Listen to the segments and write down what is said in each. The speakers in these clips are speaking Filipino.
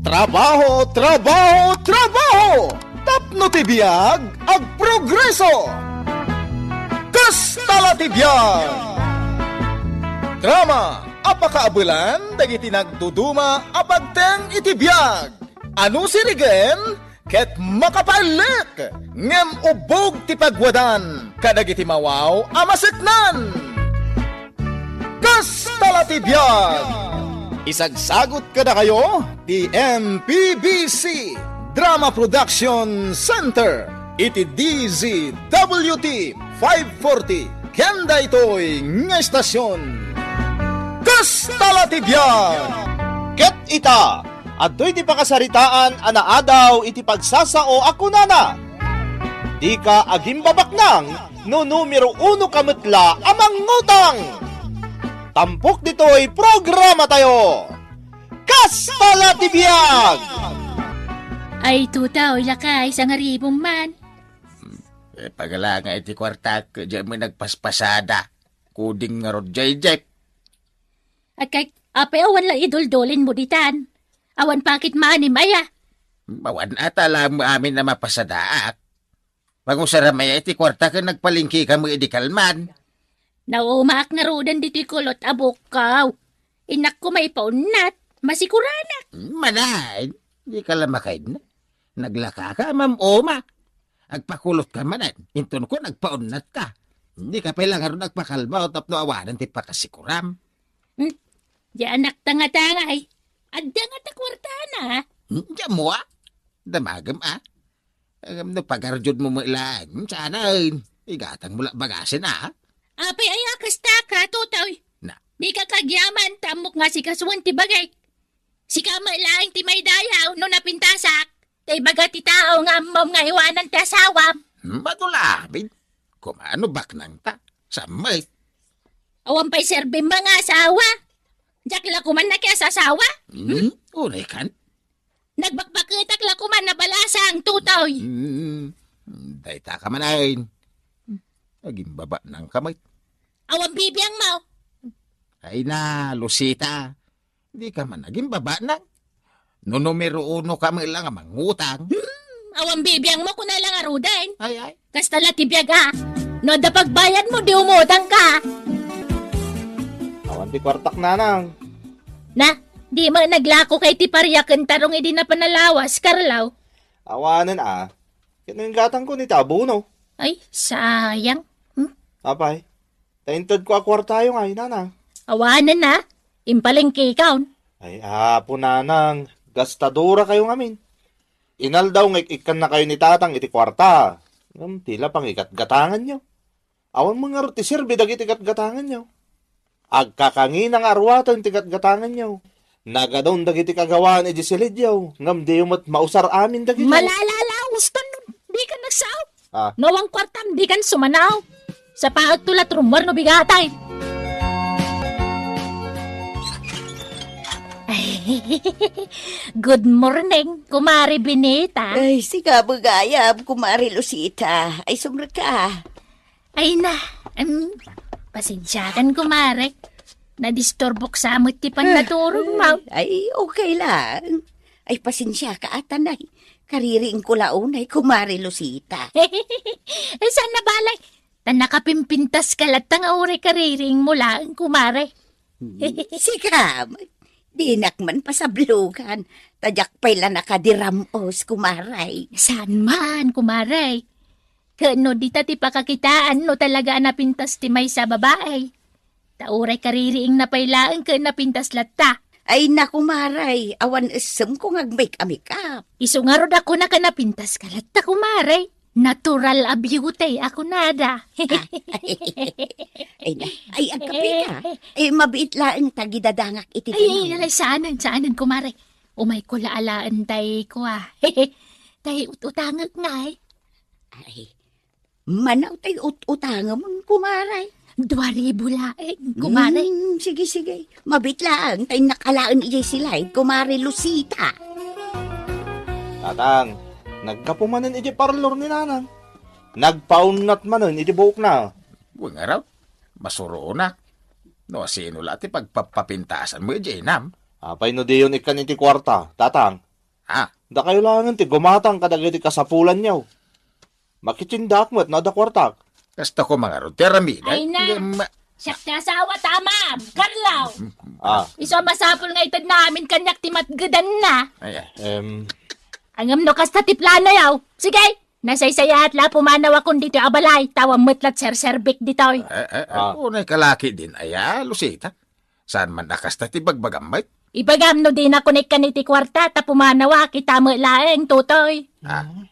Trabaho, trabaho, trabaho! Tapno ti biag, ag progreso! Kastala ti biag! Drama, apakaabulan, dagiti nagduduma, apagteng iti biag! Ano sirigen? Ket makapalik! Ngem ubog ti pagwadan, kadagiti mawaw, amaseknan! Kastala ti biag! Isagsagot kada kayo, di MPBC Drama Production Center, iti DZWT 540, kenda ito'y nga estasyon. Kastala ti biag! Ket ita, adto'y ti pakasaritaan anaadaw iti pagsasao ako nana. Di ka agimbabak nang no numero 1 kametla amang ngutang. Tampok dito'y programa tayo. Kastala ti biag! Ay, tutaw, lakay, isang haribong man. Pagala nga iti kwarta, kaya mo nagpaspasada. Kuding nga rod jay-jay. At kay, awan lang iduldolin mo ditan. Awan pakit maanim aya. Bawan ata lang mo amin na mapasadaak. Pag-usara maya iti kwarta ka nagpalingki ka mo idikalman. Naumaak nga rodan dito'y kulot abukaw. Inak ko may paunat, masikuranak. Manay, di ka lamakaid na. Naglaka ka, ma'am Oma. Agpakulot ka manan, intun ko nagpaunat ka. Hindi ka pala nga rin nagpakalma o tapno awanan ti pakasikuram. Di anak tanga-tangay. Adda nga takwartana. Diyan mo damagam Agam na pagarjod mo ilang. Sana igatang mula bagasin Apay ay akasta ka, tutaw. Na. Di ka kagyaman, tamok nga si kasuan ti bagay. Si kamay laing ti may dayaw no napintasak. Tay baga ti tao nga mom nga iwanan ti asawam. Matulabid. Kumano bak nang ta? Samay. Awan pa'y serbim mga asawa. Diyak la kuman na kaya sa asawa. Unay kan? Nagbakbakitak la kuman na balasang tutaw. Dayta ka manayin. Naging baba ng kamay. Awan bibiyang mo. Ay na, Lucita. Di ka man naging baba na. No numero 1 ka man lang ang mangutang. Awan bibiyang mo kung nalang arudain. Ay. Kastala tibiyag No da pagbayad mo, di umutang ka. Awan ti kwartak nanang. Na, di mo naglako kay ti pariyakan tarong idi na panalawas, Karlaw. Awanan Kinanggatang ko ni Tabo no. Ay, sayang. Apay, taintod ko akwartayo nga nanang. Awanan na. Impalengke ikaw. Ay, apo nanang. Gastadora kayo ngamin. Inal daw ikan na kayo ni tatang iti kwarta. Tila pang ikat-gatangan nyo. Awan mga roti sirbi dagiti ikat-gatangan nyo. Agkakangin ang arwatan ti ikat-gatangan nyo. Nagadon dagiti kagawaan iti silidyaw. Ngam di umot mausar amin dagiti. Malalalaos to nun. Di ka nagsaw. Nawang kwartam di kan sumanaw. Sa paagtulat rumor no bigatay. Good morning, Kumari Benita. Ay, siga bagayab, Kumari Lucita. Ay, sumra ka. Ay na, pasensyakan, Kumari. Nadistorbok sa amot ti panaturong mo. Ay, okay lang. Ay, pasensya ka atanay. Kariring ko launay, Kumari Lucita. Saan na balay? Tan nakapimpintas ka latang uri kariring mula, Kumari. Siga, dinak man pasablugan. Tadyak pala nakadiramos, Kumaray. Saan man, Kumari? Kano di ta ti pakakitaan no talaga napintas ti may sa babae. Tauray kaririing napailaan ka napintas latta. Ay naku, Maray, awan isem ko ngag-make-make up. Isungarod ako na ka napintas ka latta, Kumari. Natural abiyutay ako nada. Ay, ang kape ka. Ay, mabiit laang tagidadangak iti. Ay, saanan, Kumari. Umay ko laalaan tay ko Tay utangag nga Ay, manaw tay utangag mo, Kumaray. 2,000 laing, Kumari. Sige. Mabit lang, tay nakalaan iyay sila, Kumari Lucita. Tatang, nagkapumanan iti parlor ni nanang. Nagpaunat manan iti buhok na. Buwang araw, masuro na. No, sino lati pagpapapintasan mo, Jenam? Apay no diyon ikan iti kwarta, tatang. Ah, Da kayo langan ti gumatang kadagiti kasapulan niyaw. Makitsindak mo't na da kwartak. kasta ko mga ron. Teramina. Ay na. Siyak ti asawa tama. Karlaw. Ah, Iso masapol nga itad namin kanyak ti matgadan na. Ay, Angam no kas ti plano yaw. Sige. Nasaysaya at la pumanaw akong dito abalay. Tawa mutlat ser-serbik ditoy. unay kalaki din. Ay, Lucita. Saan man nakasta ti bagbagamay? Ibagam no din ako ni kaniti kwarta ta pumanawa kita mo laeng tutoy.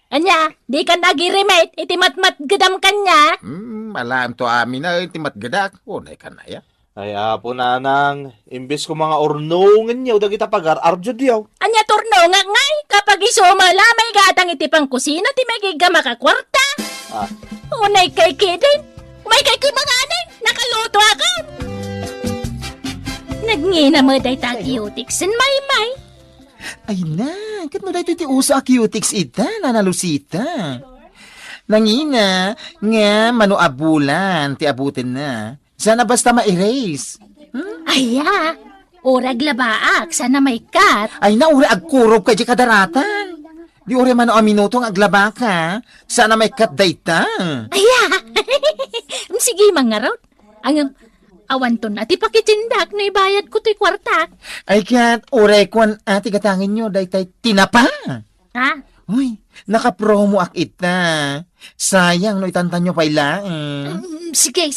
Anya, di ka nag-remate, iti matmat gadam kanya. Alam to amin na timat gadak. Unay ka na ya. ay apo nanang, imbes ko mga ornongan niyaw, dagita pagar, arjo diyaw. Anya turno nga ngay, kapag isumala may gatang iti pang kusina, ti may giga makakwarta. Ah, Unay kay kidin, may kay kumanganin, nakaluto ako. Nagngina mo day tagiutics and may. Ay na, kat mo dahito ti uso a cutics ita, Nana Lucita. Nangina, nga manuabulan, ti abutin na. Sana basta ma-erase. Aya, orag labaak, sana may kat. Ay na, uri agkurob kay di kadaratan. Di uri mano aminutong aglaba ka. Sana may kat dayta. Aya, sige mga rod. Ang awan to na, ti pakitindak na ibayad ko ti kwarta. Ay kat, uri kwan ati katangin nyo, daytay tinapa. Ha? Uy, nakapromo ak ita. Sayang no itantan nyo pailaan. Sige.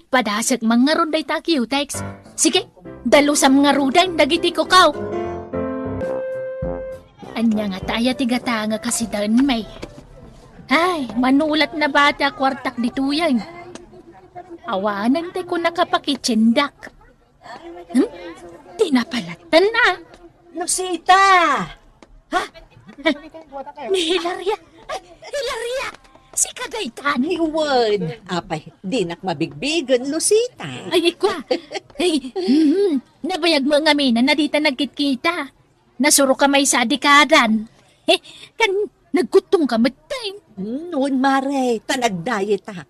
Padasag mga ronday ta cutex. Sige, dalusam nga rudan, dagiti ko kaw. Anya nga taya tigata nga kasi dan may. Ay, manulat na bata kwartak dito yan. Awanan te ko nakapakitsindak. Tinapalatan na. Lucita! Ni Hilaria. Ay, Hilaria! Si Kadaytan. Iwan. Apay, di nak mabigbigan, Lucita. Ay, ikwa. Ay, nabayag mo nga mina na dita nagkit-kita. Nasuro ka may sa adikadan. Kan nagkutong ka matay. Noon, Mare, tanag-diet ha.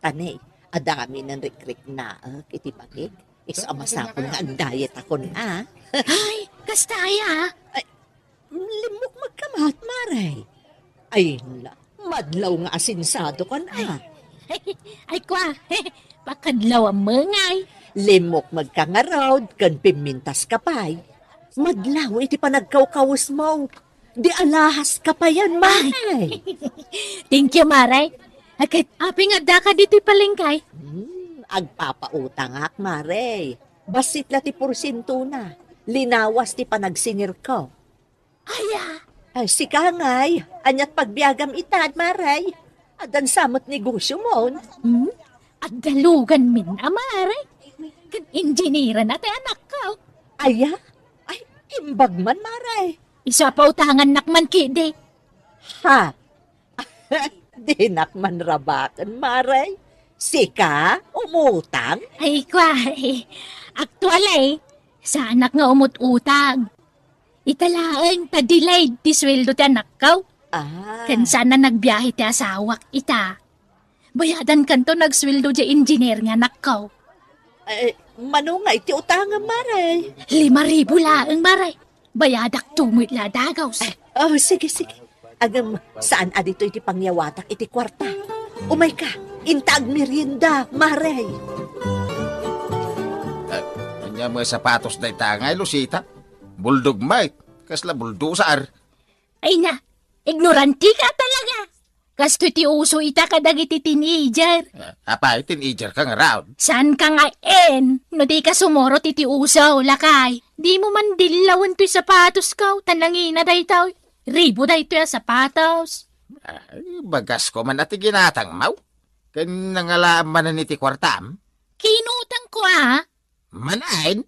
Tanay, adami ng rikrik na iti bagik. Isamasapon nga ang diet ako na. Ay, kastaya. Limok magkamat, Mare. Ay, madlaw nga asinsado ka na. Ay, kwa. Pakadlaw ang mangay. Limok magkangarod, kan pimintas kapay. Madlaw iti panagkawkawas mo. Di alahas ka pa yan, Mare. Thank you, Maray. Agad, aping adda ka dito'y palengkay. Agpapautang ak, Mare. Basit la ti porsinto na. Linawas ti panagsingir ko. Aya. Ay, si Kangay, anyat pagbiagam itad, Maray. Adan samot negosyo mo. At dalugan min, Maray. Kan injinira na tayo anak ka. Aya? Ay, imbag man, Maray. Isa pa utangan nakman kide. Ha? Di nakman rabakan, Maray. Sika, umutang? Ay, kwa. Aktual sa anak nga umut-utang. Italaang ta-delayed ti sweldo ti anak kaw. Kan sana nagbiyahe ti asawak ita. Bayadan kanto nagsweldo ti engineer nga anak kaw. Manungay ti utangan, Maray. 5,000 laang maray. Bayadak tumit la dagaws. Oh, sige. Agam, saan adito iti pangyawatak iti kwarta? Umay ka, intag merienda, Maray. Anya mga sapatos na itangay, Lucita. Buldog Mike. Kasla buldusar. Ay na, ignoranti ka talaga. Kasto ti uso ita kadagiti teenager. Apa, teenager kang around. Saan ka nga no di ka sumoro ti uso, lakay. Di mo man dilawan to'y sapatos ka, tanangina day tao. Ribo day to'y sapatos. Ay, bagas ko man ati ginatang mau. Kan nangalaan man na niti kwartam. Kinutang ko Manain?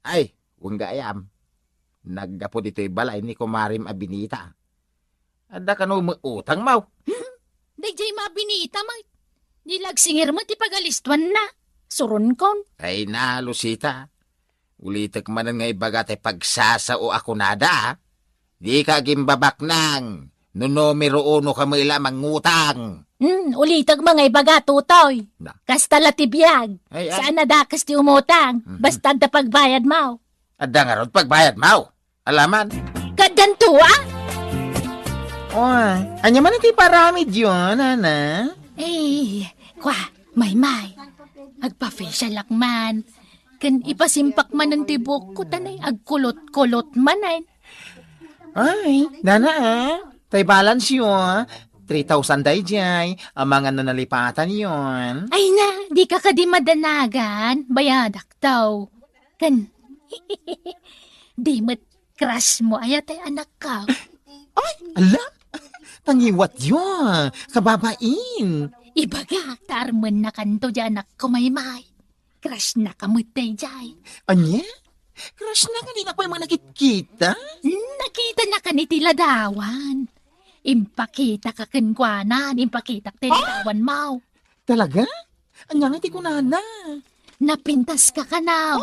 Ay, huwag gayam. Nagdapo dito'y balay ni Kumarim Abinita. Ada ka no utang mau. Dayjay mabinita mo. Nilagsingir mo ti pagalistuan na. Suron kon. Ay na, Lucita. Ulitek man nga ibagatay pagsasao ako nada. Di ka gimbabak nang. Numero 1 ka mo ila mangutang. Ulitag mga ibaga tutoy. Na. Kasta latibiyag. Ay. Saan nadakas ti umutang. Basta da pagbayad mo. Ada nga ron pagbayad mau. Alaman. Kada baydan to, ah? Oh, anya man iti paramid yun, ana? Eh, may. Agpa-facial man. Kan ipasimpak man ng tibok ko, tanay, agkulot-kulot man ay. Ay, nana tay balance yun. 3,000 day jay, ang mga nanalipatan yun. Ay na, di ka kadi madanagan, bayadak daw. Kan, di mat crush mo ayat ay anak ka. Ay, ala, tangiwat yun, kababain. Ibaga, tarman na kanto di anak ko may. Crush na kamutay jay. Anya? Crush na kanina pa yung mga nakikita? Nakita na ka ni Tiladawan. Impakita ka kenkwanan, impakita ka Tiladawan mau. Talaga? Anya nga ti kunana. Napintas ka kanaw.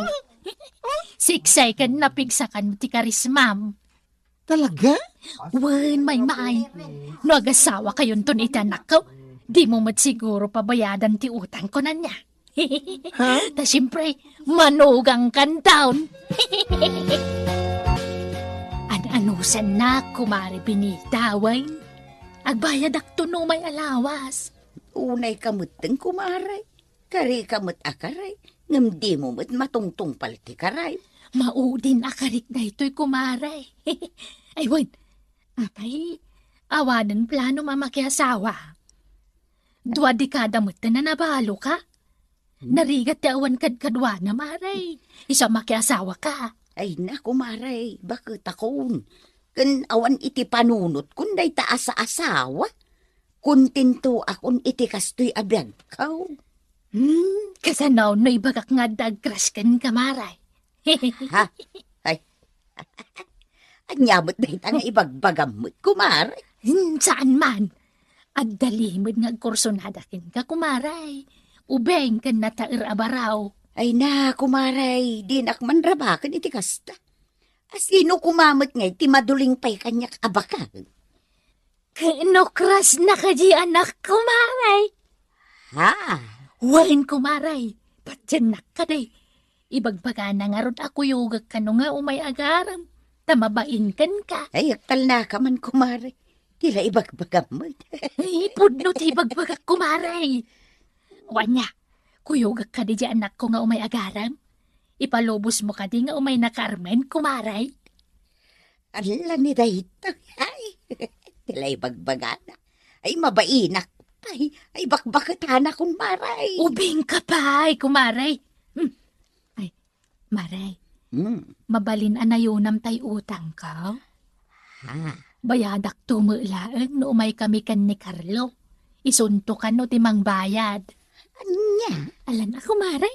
Siksay ka napigsakan ti karismam. Talaga? Wen, may. No agasawa kayon ton itanak ko. Di mo siguro pabayadan ti utang ko na niya. Ta siyempre, manugang kan taon. An-anusan na, kumari binitaway. Agbayad akto no may alawas. Unay kamuteng kumaray. Kari kamut akaray. Ngam di mo mat matungtung palti karay. Maudin akarik na ito'y kumaray. Ay, wen, apay, awanan plano mamakiasawa. 2 dekada mo't na nabalo ka. Narigat ti awan kadkadwa na maray. Isa makiasawa ka. Ay na kumaray. Bakit akon? Kan awan iti panunot kun day taas sa asawa. Kuntinto akon iti kastoy abiyag kaw. Kasanaw no ibagak nga dagkras kan kamaray. Ha? Ay. Anyabot day ta nga ibagbagamot kumaray. Saan man? At dalimod nga kursonadakin ka kumaray. Ubeng kan natair abaraw. Ay na kumaray. Di nakman rabakan iti kasta. Asino kumamot nga iti maduling pay kanyak abakan. Kinokras na kaji anak kumaray. Ha? Wain kumaray. Patyanak ka day. Ibagbaga na nga ron ako yugag ka no nga umay agaram. Tamabain kan ka. Ay aktal na ka man kumaray. Tila ibagbagamot. Ay, pudno ti ibagbagak kumaray. Wanya, kuyugag ka di anak ko nga umay agaram. Ipalobos mo ka di nga umay nakarmen kumaray. Ala ni dayta. Ay, tila ibagbagana. Ay mabainak. Ay bakbakatana kung maray. Ubing ka pa, kumaray. Ay, maray. Mabalin anayunam tay utang ka. Ha? Bayadak tumulaang no umay kami kan ni Carlo. Isunto ka no timang bayad. Anya? Alan ako, maray.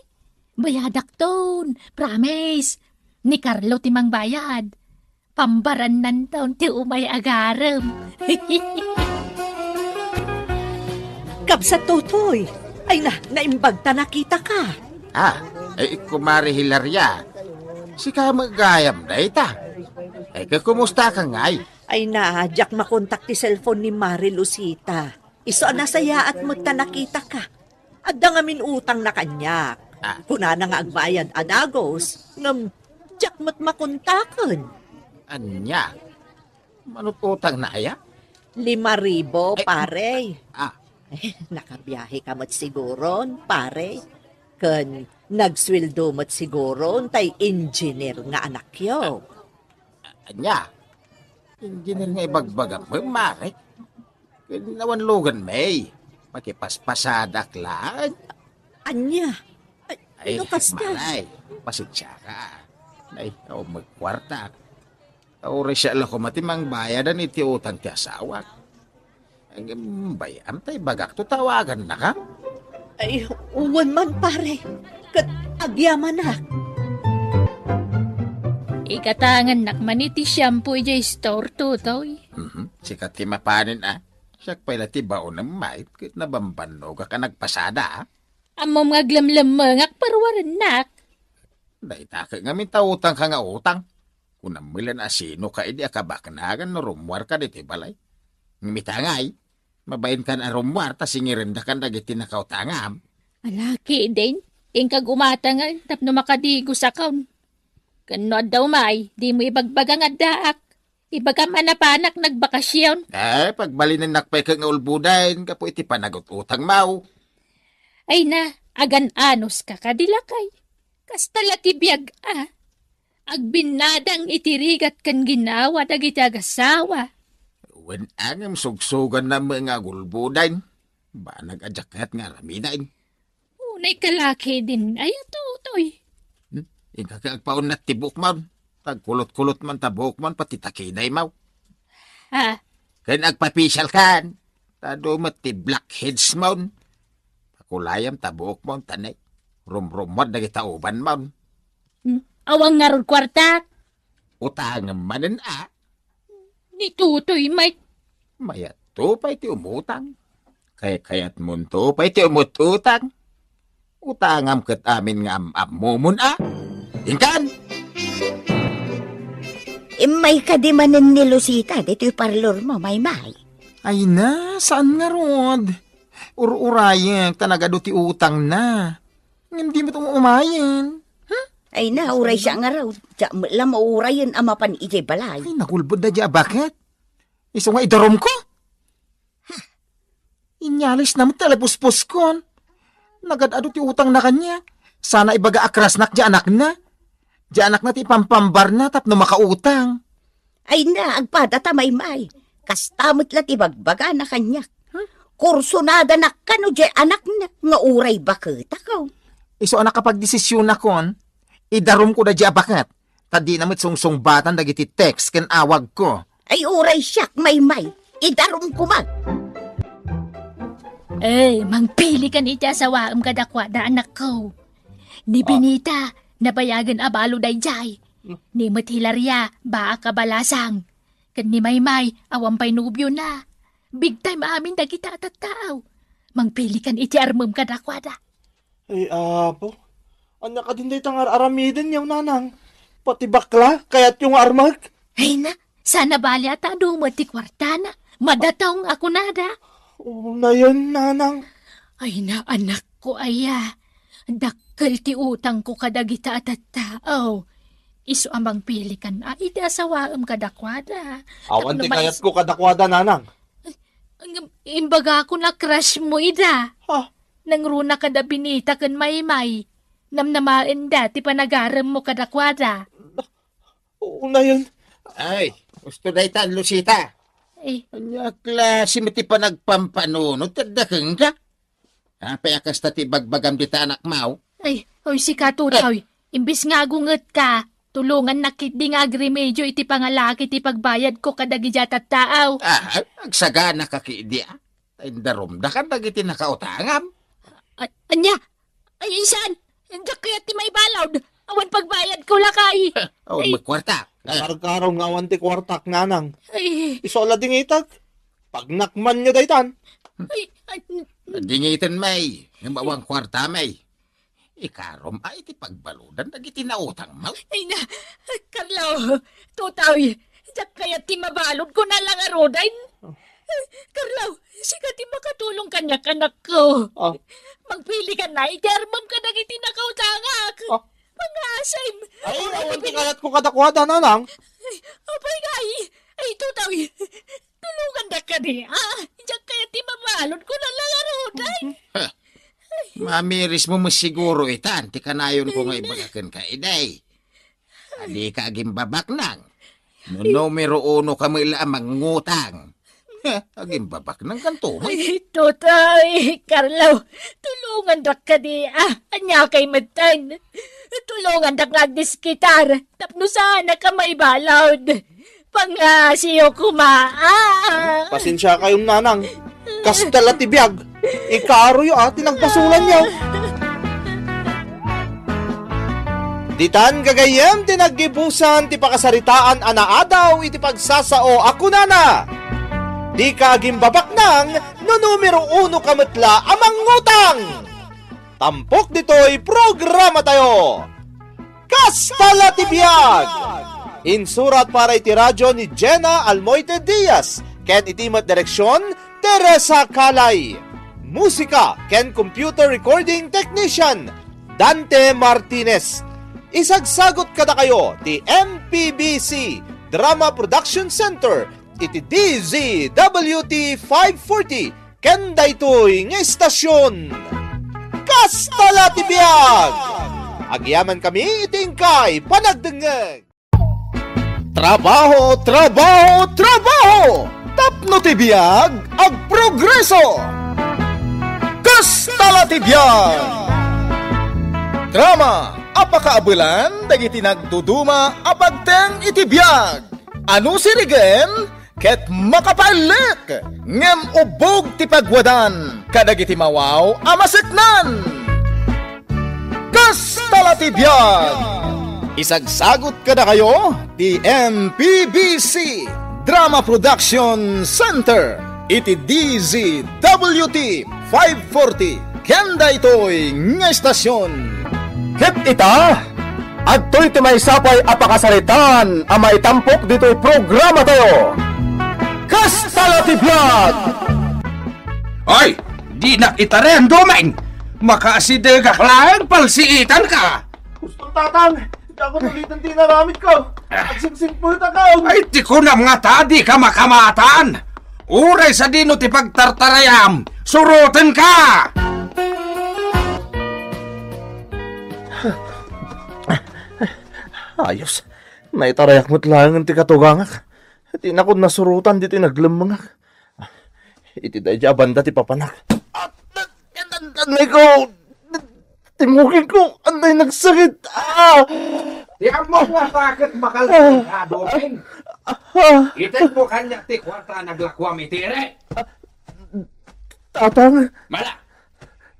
Bayadak ton. Promise. Ni Carlo timang bayad. Pambaran nan taon ti umay agaram. Kabsa tutoy. Ay na, naimbagta nakita ka. Ay kumari Hilaria. Si ka magayam na ita. Ay kumusta ka ngay? Ay na, jak makontak ti cellphone ni Mari Lucita. Iso nasaya at magta nakita ka. Adda nga utang na kanya. Kuna na nga agbayad adagos. Ngam, jak makontakan. Anya? Manututang na aya? 5,000, pare. Nakabiyahe ka mat siguron, pare. Kan nagsweldo mat siguron, tay engineer nga anak yo. Anya? Engineer nga ibagbagam mo, Mare. Nawanlugan may. Makipaspasadak lang. Anya? Ay, Ano kastas? Maray, pasitsya ka. Ay, magkwarta. Resya lang ko matimang bayadan iti utang ti asawa. Ang bayam tay bagak to tawagan na ka. Ay, uwan man pare. Kat agyaman na. Ikatangan nakman iti shampoo iti store tutoy. Sikat ti mapanin Siyak pala ti baon ng mait kit nabambanog ka nagpasada Amom nga glamlamangak parwaran nak. Dahita ka nga mintautang ka nga utang. Kung namilan asino ka idi akabaknagan no rumwar ka diti balay. Ngimitangay, mabayin ka na rumwar ta singirinda ka dagiti nakautangam. Alaki din, kag umata nga tapno makadigo sa kaun. Kano daw may, di mo ibagbaga nga daak. Ibaga manapanak nagbakasyon. Pagbali ng nakpay ka nga ulbudain, kapo iti panagot utang mau. Ay na, agan anos ka kadilakay. Kastala tibiyag Agbinadang itirigat kan ginawa dagiti agasawa. Wen angam sugsugan na mga ulbudain. Ba nag-adyakat nga raminain. Unay kalaki din, ay tutoy. Ikakagpaon na tibok man. Tagkulot-kulot man tabok man, pati takinay mau. Ha? Kaya nagpapisyal kan. Tado mati blackheads man. Pakulayam tabok man tanay. Rum-rum man nagitauban man. Awang nga ron kwarta. Utang manan Ni tutoy, Mike. Mayat to pa iti umutang. Kayat mun to pa iti umututang. Utangam kat amin nga am-amumun Inkan! May kadimanan ni Lucita, dito yung parlor mo, may. Ay na, saan nga rod? Ur-urayang, tanagado ti utang na. Hindi mo itong umayan. Ay na, uray siya nga raw. Diya lang maurayan ang mapan iti balay. Ay, nakulbod na diya, bakit? Iso nga idarom ko? Inyalis naman talapuspos kon. Nagadado ti utang na kanya. Sana ibaga akrasnak diya anak na. Diya anak na ti pampambar na tapno makautang. Ay na, agpadata may. Kastamot lat ibagbaga na kanya. Kursunada na kano diya anak na. Nga uray bakit ako. Iso anak kapag desisyon na kon, idarom ko na diya bakit? Tadi naman sungsong batan dagiti text ken awag ko. Ay uray siyak may. Idarom ko man. Mangpili ka ni sa waam kadakwada anak ko. Ni Benita, nabayagan abalo dayjay. Ni Matilaria, baa kabalasang. Kan ni Maymay, awampay nubyo na. Big time amin dagita at tao. Mangpili kan iti armum kadakwada. Ay, apo. Anya ka din day tangar aramidin yung nanang. Pati bakla, kaya't yung armag. Ay na, sana bali ata dumati kwartana. Madatong ako nada. Oo na yun, nanang. Ay na, anak ko, aya. Dakkel ti utang ko kadagita at tao. Iso amang pili kan, iti asawaam kadakwada. Awan ti kayat ko kadakwada, nanang. Imbaga ko na crush mo, ida. Ha? Nangruna kada Benita kan Maymay. Namnamain dati panagaram mo kadakwada. Oo na yun. Ay, gusto na itan, Lucita. Anya klase mo ti pa nagpampanunod, tadakang ka? Payakas ta ti bagbagam di ta anak mau. Si Katutaw, imbis nga gunget ka, tulungan nakit di nga agrimedyo iti pangalaki ti pagbayad ko kadagijat at taaw. Agsagana ka kiidi Indarom da kan dagiti nakautangam. Anya? Ay, insan? Hindi kaya ti may balawd. Awan pagbayad ko lakay. Magkwarta. Karkaraw nga awan ti kwartak, nanang. Ay. Isola dingitak. Pag nakman nyo daytan. Dingitan may. Yung bawang kwarta may. Ikarom ay ti pagbaludan dagiti nautang mo. Ay na, Carlo, tutaw, jak kaya ti mabalod ko na lang arodain. Carlo, siga ti makatulong kanya kanak ko. Magpili ka na, ikarmam ka dagiti nakautangak. Pangasay. Ay, awan ti kalat ko kadakwada, nanang. Apay gay, ay tutaw, tulungan na ka di, jak kaya ti mabalod ko na lang arodain. Mamiris mo masiguro itan, ti kanayon ko nga ibagakan ka iday. Adi ka aging babak nang. No numero 1 ka mo ilamang ngutang. Aging babak nang kanto. Ay, tutay, Carlo, tulungan dak ka di, anya kay matan. Tulungan dak nagdiskitar, tapno sana ka maibalawd. Pangasiyo kumaa. Pasensya kayong nanang. Kastala ti biyag. Ikaro yung tinagpasulan niya. Ditan gagayem tinaggibusan ti pakasaritaan anaadaw iti pagsasao ako nana. Di ka agimbabak nang no numero 1 kametla amang ngutang. Tampok dito'y programa tayo. Kastala ti biyag. Insurat para iti radyo ni Jenna Almoite Diaz. Ken itimat direksyon Teresa Calay. Musika ken computer recording technician Dante Martinez. Isagsagot kada kayo ti MPBC Drama Production Center, iti DZWT 540, ken daytoy nga istasyon. Kastala ti biag! Agyaman kami itingkay panagdengeg. Trabaho, trabaho, trabaho! Tapno ti biag, ag progreso! Kastala ti biag! Drama, apakaabulan, dagiti nagduduma, apagteng iti biag. Ano sirigen? Ket makapalik! Ngem ubog ti pagwadan, kadagiti mawaw, amaseknan! Kastala ti biag! Isagsagot kada kayo, ti MPBC Drama Production Center, iti DZWT 540, kenda ito'y nga estasyon. Ket ita, adto'y ti may sapay apakasalitan, ang maitampok dito'y programa tayo. Kastala ti biag! Hoy, di na kita rin, Dumeng! Makaasidegak lang, palsiitan ka! Gusto tatang, di ako nalitan tinaramit ko. Agsingsing po ita ka. Ay, di ko na mga tadi ka makamatan! Uray sa dino ti pagtartarayam, surutin ka! Ayos, naitarayak mo't lang ang ti katugangak. Iti na ko nasurutan dito naglamangak. Iti dahi banda ti papanak. Anay ko, timugin ko, anay nagsakit. Diyan mo nga bakit makalagin ka, Dumeng? Itin mo kanya ti kwarta naglakwam itire. Tatang, Mala,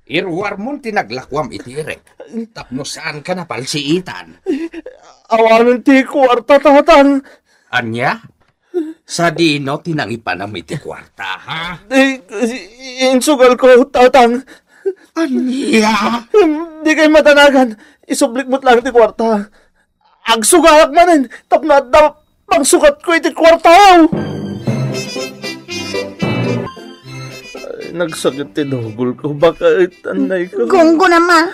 irwar mo tinaglakwam itire. Tapno saan ka na palsiitan? awanan ti kwarta, tatang. Anya? Sa dino tinangipanam iti kwarta, ha? Insugal ko, tatang. Anya? Di kayo matanagan. Isublik mo't lang ti kwarta. Agsugalak manin. Tapno at daw pangsukat ko iti kwarta. Nagsakit ti dugol ko. Bakit anay ko? Gunggo naman.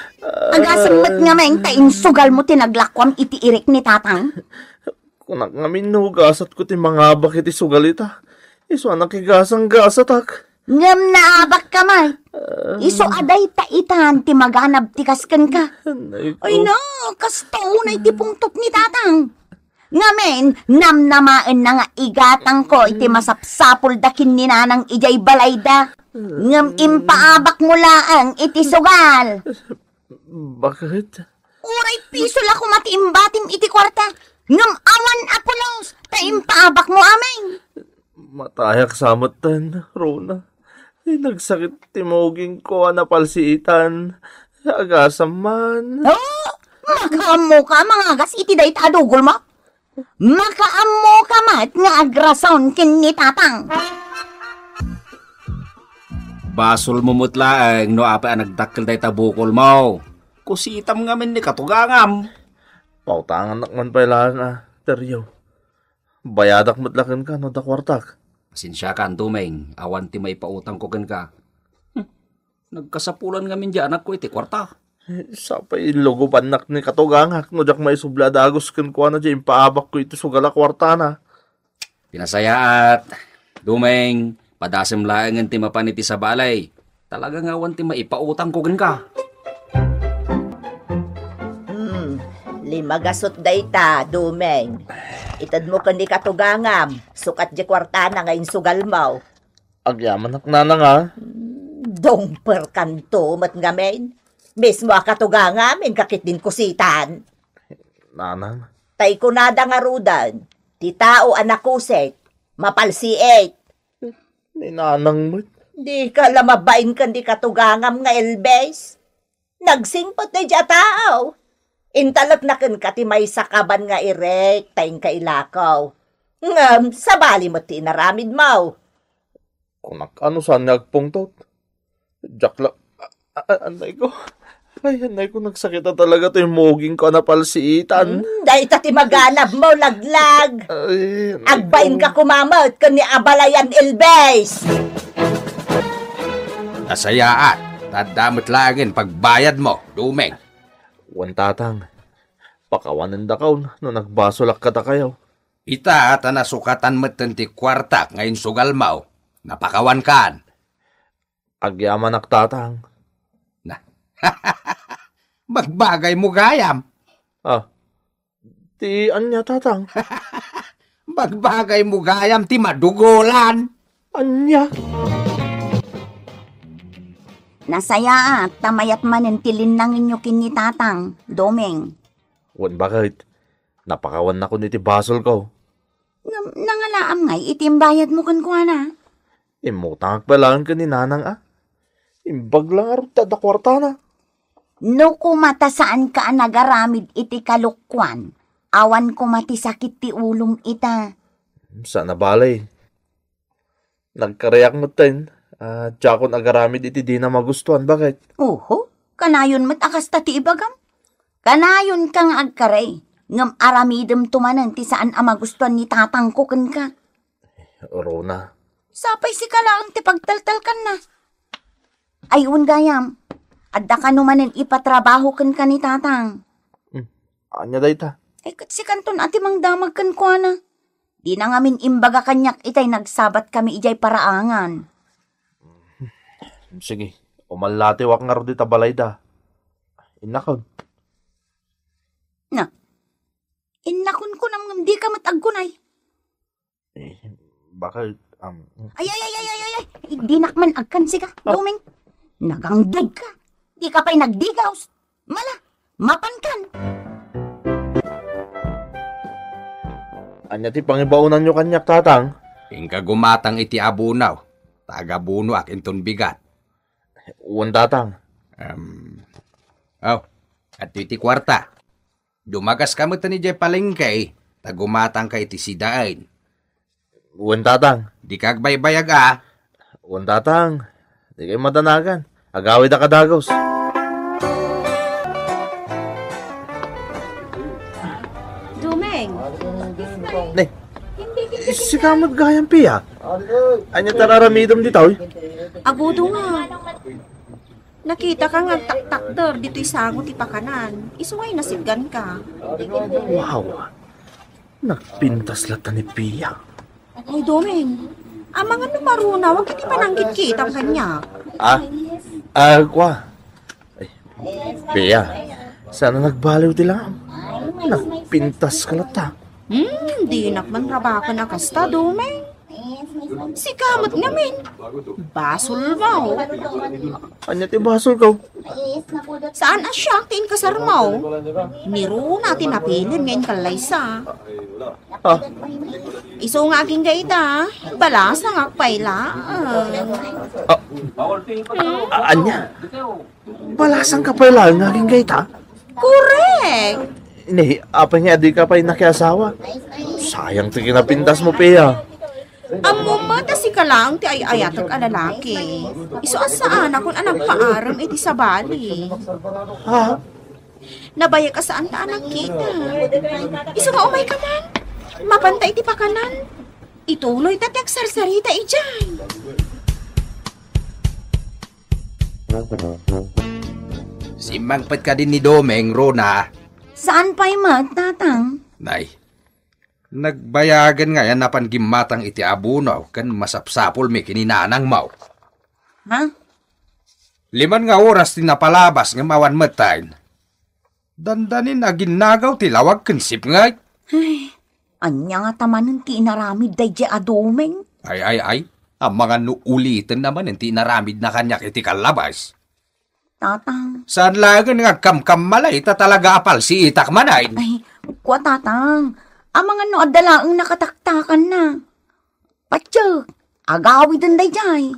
Agasamot nga maing taing sugal mo tinaglakwam iti irik ni tatang. Kunak nga minugasat ko ti mga abak iti sugalita. Iso anak igasang gasatak. Ngam naabak ka may. Iso aday taitan ti maganab ti kasken ka. Anay ko. Ay no, kasto unay ti pungtot ni tatang. Ngamen, namnamaen na nga igatang ko iti masapsapul dakin ni nanang ijay balayda. Ngam impaabak mo laang iti sugal. Bakit? Uray piso la kumatiimbatim iti kwarta. Ngam awan apulos, taimpaabak mo aming. Matayak samatan, Rona. Ay, nagsakit timoging ko napalsiitan. Agasam man. Oh, makaammo ka mga gas iti day tadugol mo. Makaammo ka mat nga agrason kin ni tatang. Basol mo mutlaang no apa nagdakkel day tabukol mo. Kusitam nga min ni katugangam. Pautangan nakman pa ilang teryo. Bayadak matlakan ka no da kwartak. Sinsya ka, Dumeng. Awan ti may pautang ko ka. Nagkasapulan nga min dyan anak ko iti kwarta. Sapay logo panak ni katugangak no jak may subladagos kan ko na dyan paabak ko ito sugala kwarta na. Pinasayaat. Dumeng, padasem laangan ti mapaniti sa balay. Talaga nga awan ti maipautang ko ka. Limagasot dayta, Dumeng. Itad mo kan di katugangam, sukat di kwartana ngayon sugal mo. Agyaman na nga. Dongper kanto, mat ngamen. Mismo katugangam, kakit din kusitan. Nanang. Tay kunada nga rudan, ti tao anakuset, mapalsiet. Ni nanang mo. Di ka lamabain kan di katugangam nga elbes. Nagsingpot na dya tao. Intalak na kan kati may sakaban nga irek, tayong kailakaw. Ngam, sabali mo tinaramid mo. Kunak ano saan nagpungtot? Jakla, anay ko. Ay, anay ko nagsakit na talaga to yung moging ko na palsiitan. Dahil tati maganab mo, laglag. Ay, Agbain ka kumamot kan ni Abalayan Elbes. Nasayaat. Tadamot lagin pagbayad mo, Dumeng. Wan tatang, pakawanan da kaon no nagbasolak kata kayo. Ita at nasukatan meten ti kwartak ngayon sugal mau. Napakawan kan. Agyaman ak tatang. Na. Magbagay mo gayam. Ti anya tatang? Magbagay mo gayam ti madugolan. Anya? Nasaya at tamayat manin tilin ng inyo kini tatang, Domeng. Wan bakit? Napakawan na ko ni ti basol ko. Nangalaam ngay, itimbayad mo kan kuha na. Imutang akbalaan ka ni nanang Imbag lang arot tada kwarta na. No kumata saan ka nagaramid iti kalukwan, awan kumati sakit ti ulong ita. Sana balay. Nagkareyak mo tin. Tiyakon agaramid iti di na magustuhan. Bakit? Oho, kanayon mat akas ta ti ibagam. Kanayon kang agkaray, ngam aramidem tumanan ti saan magustuhan ni tatang ko ken ka. Rona. Sapay si kalaang ti pagtaltal kan na. Ayun gayam, adda ka numanen ipatrabaho ken ka ni tatang. Anya day ta? Kat si kanton ati mang damag kan ko na. Di na ngamin imbaga kanyak itay nagsabat kami ijay paraangan. Sige, umalati wak nga ro di tabalay da. Inakon. Na, inakon ko namang di ka matagkunay. Bakit? Ay, di nakman agkan si ka, Domeng. Nagangdag ka. Di ka pa'y nagdigaws. Mala, mapankan. Anya ti pangibaunan nyo kanyak tatang? Ingka gumatang iti abunaw. Tagabuno ak inton bigat. Uwan tatang. At iti kwarta. Dumagas ka mo tani jay palengkay. Tagumatang ka iti sidain. Uwan tatang. Di kagbaybayag Uwan tatang. Di kayo matanagan. Agawid na kadagos. Dumeng. Ne, si kamot gayang piya. Anya tararamidom dito. Agudo nga. Nakita ka nga tak-takder dito'y sangot ipakanan. Isuway nasidgan ka. Wow. Nagpintas lata ni piya. Ay, Domeng. Amang ano maruna, wag iti pananggit kita kanya. Kwa. Ay, piya. Sana nagbaliw di lang. Nagpintas ka lata. Di nakman rabaka na kasta, Domeng. Si kamot ngamin. Basol mo. Anya ti basol ko? Saan asyak tiin kasar mo? Niro natin napilin ngayon kalaysa. Iso nga aging gaita. Balasa nga payla. Anya? Balasang ka pala nga aging gaita? Correct. Hindi, apa nga di ka pa'y nakiasawa. Sayang ti kinapintas mo, piya. Ang mumata si kalang ti ay-ayatag alalaki. Iso asaan akong anak paaram iti sa bali. Nabaya ka saan ta anak kita. Iso nga umay ka man. Mapantay ti pakanan. Ituloy tati agsarsarita ijay. Simangpet ka din ni Domeng, Rona. Saan pa'y tatang? Nay, nagbayagan nga yan napan gimatang iti abunaw kan masapsapol mi kininanang mau. Ha? 5 nga oras ti napalabas nga mawan metain. Dandanin aginagaw ti lawag kensip nga. Ay, anya nga tamanan ti inaramid day a Domeng. Ay. Ang mga nuulitin naman ti naramid na kanyak iti kalabas. Tatang. Saan lagan nga kam malay ta talaga apal si itak manay. Ay, kwa tatang. Ang mga no adalaang nakataktakan na. Patsyok, agawi din day jay.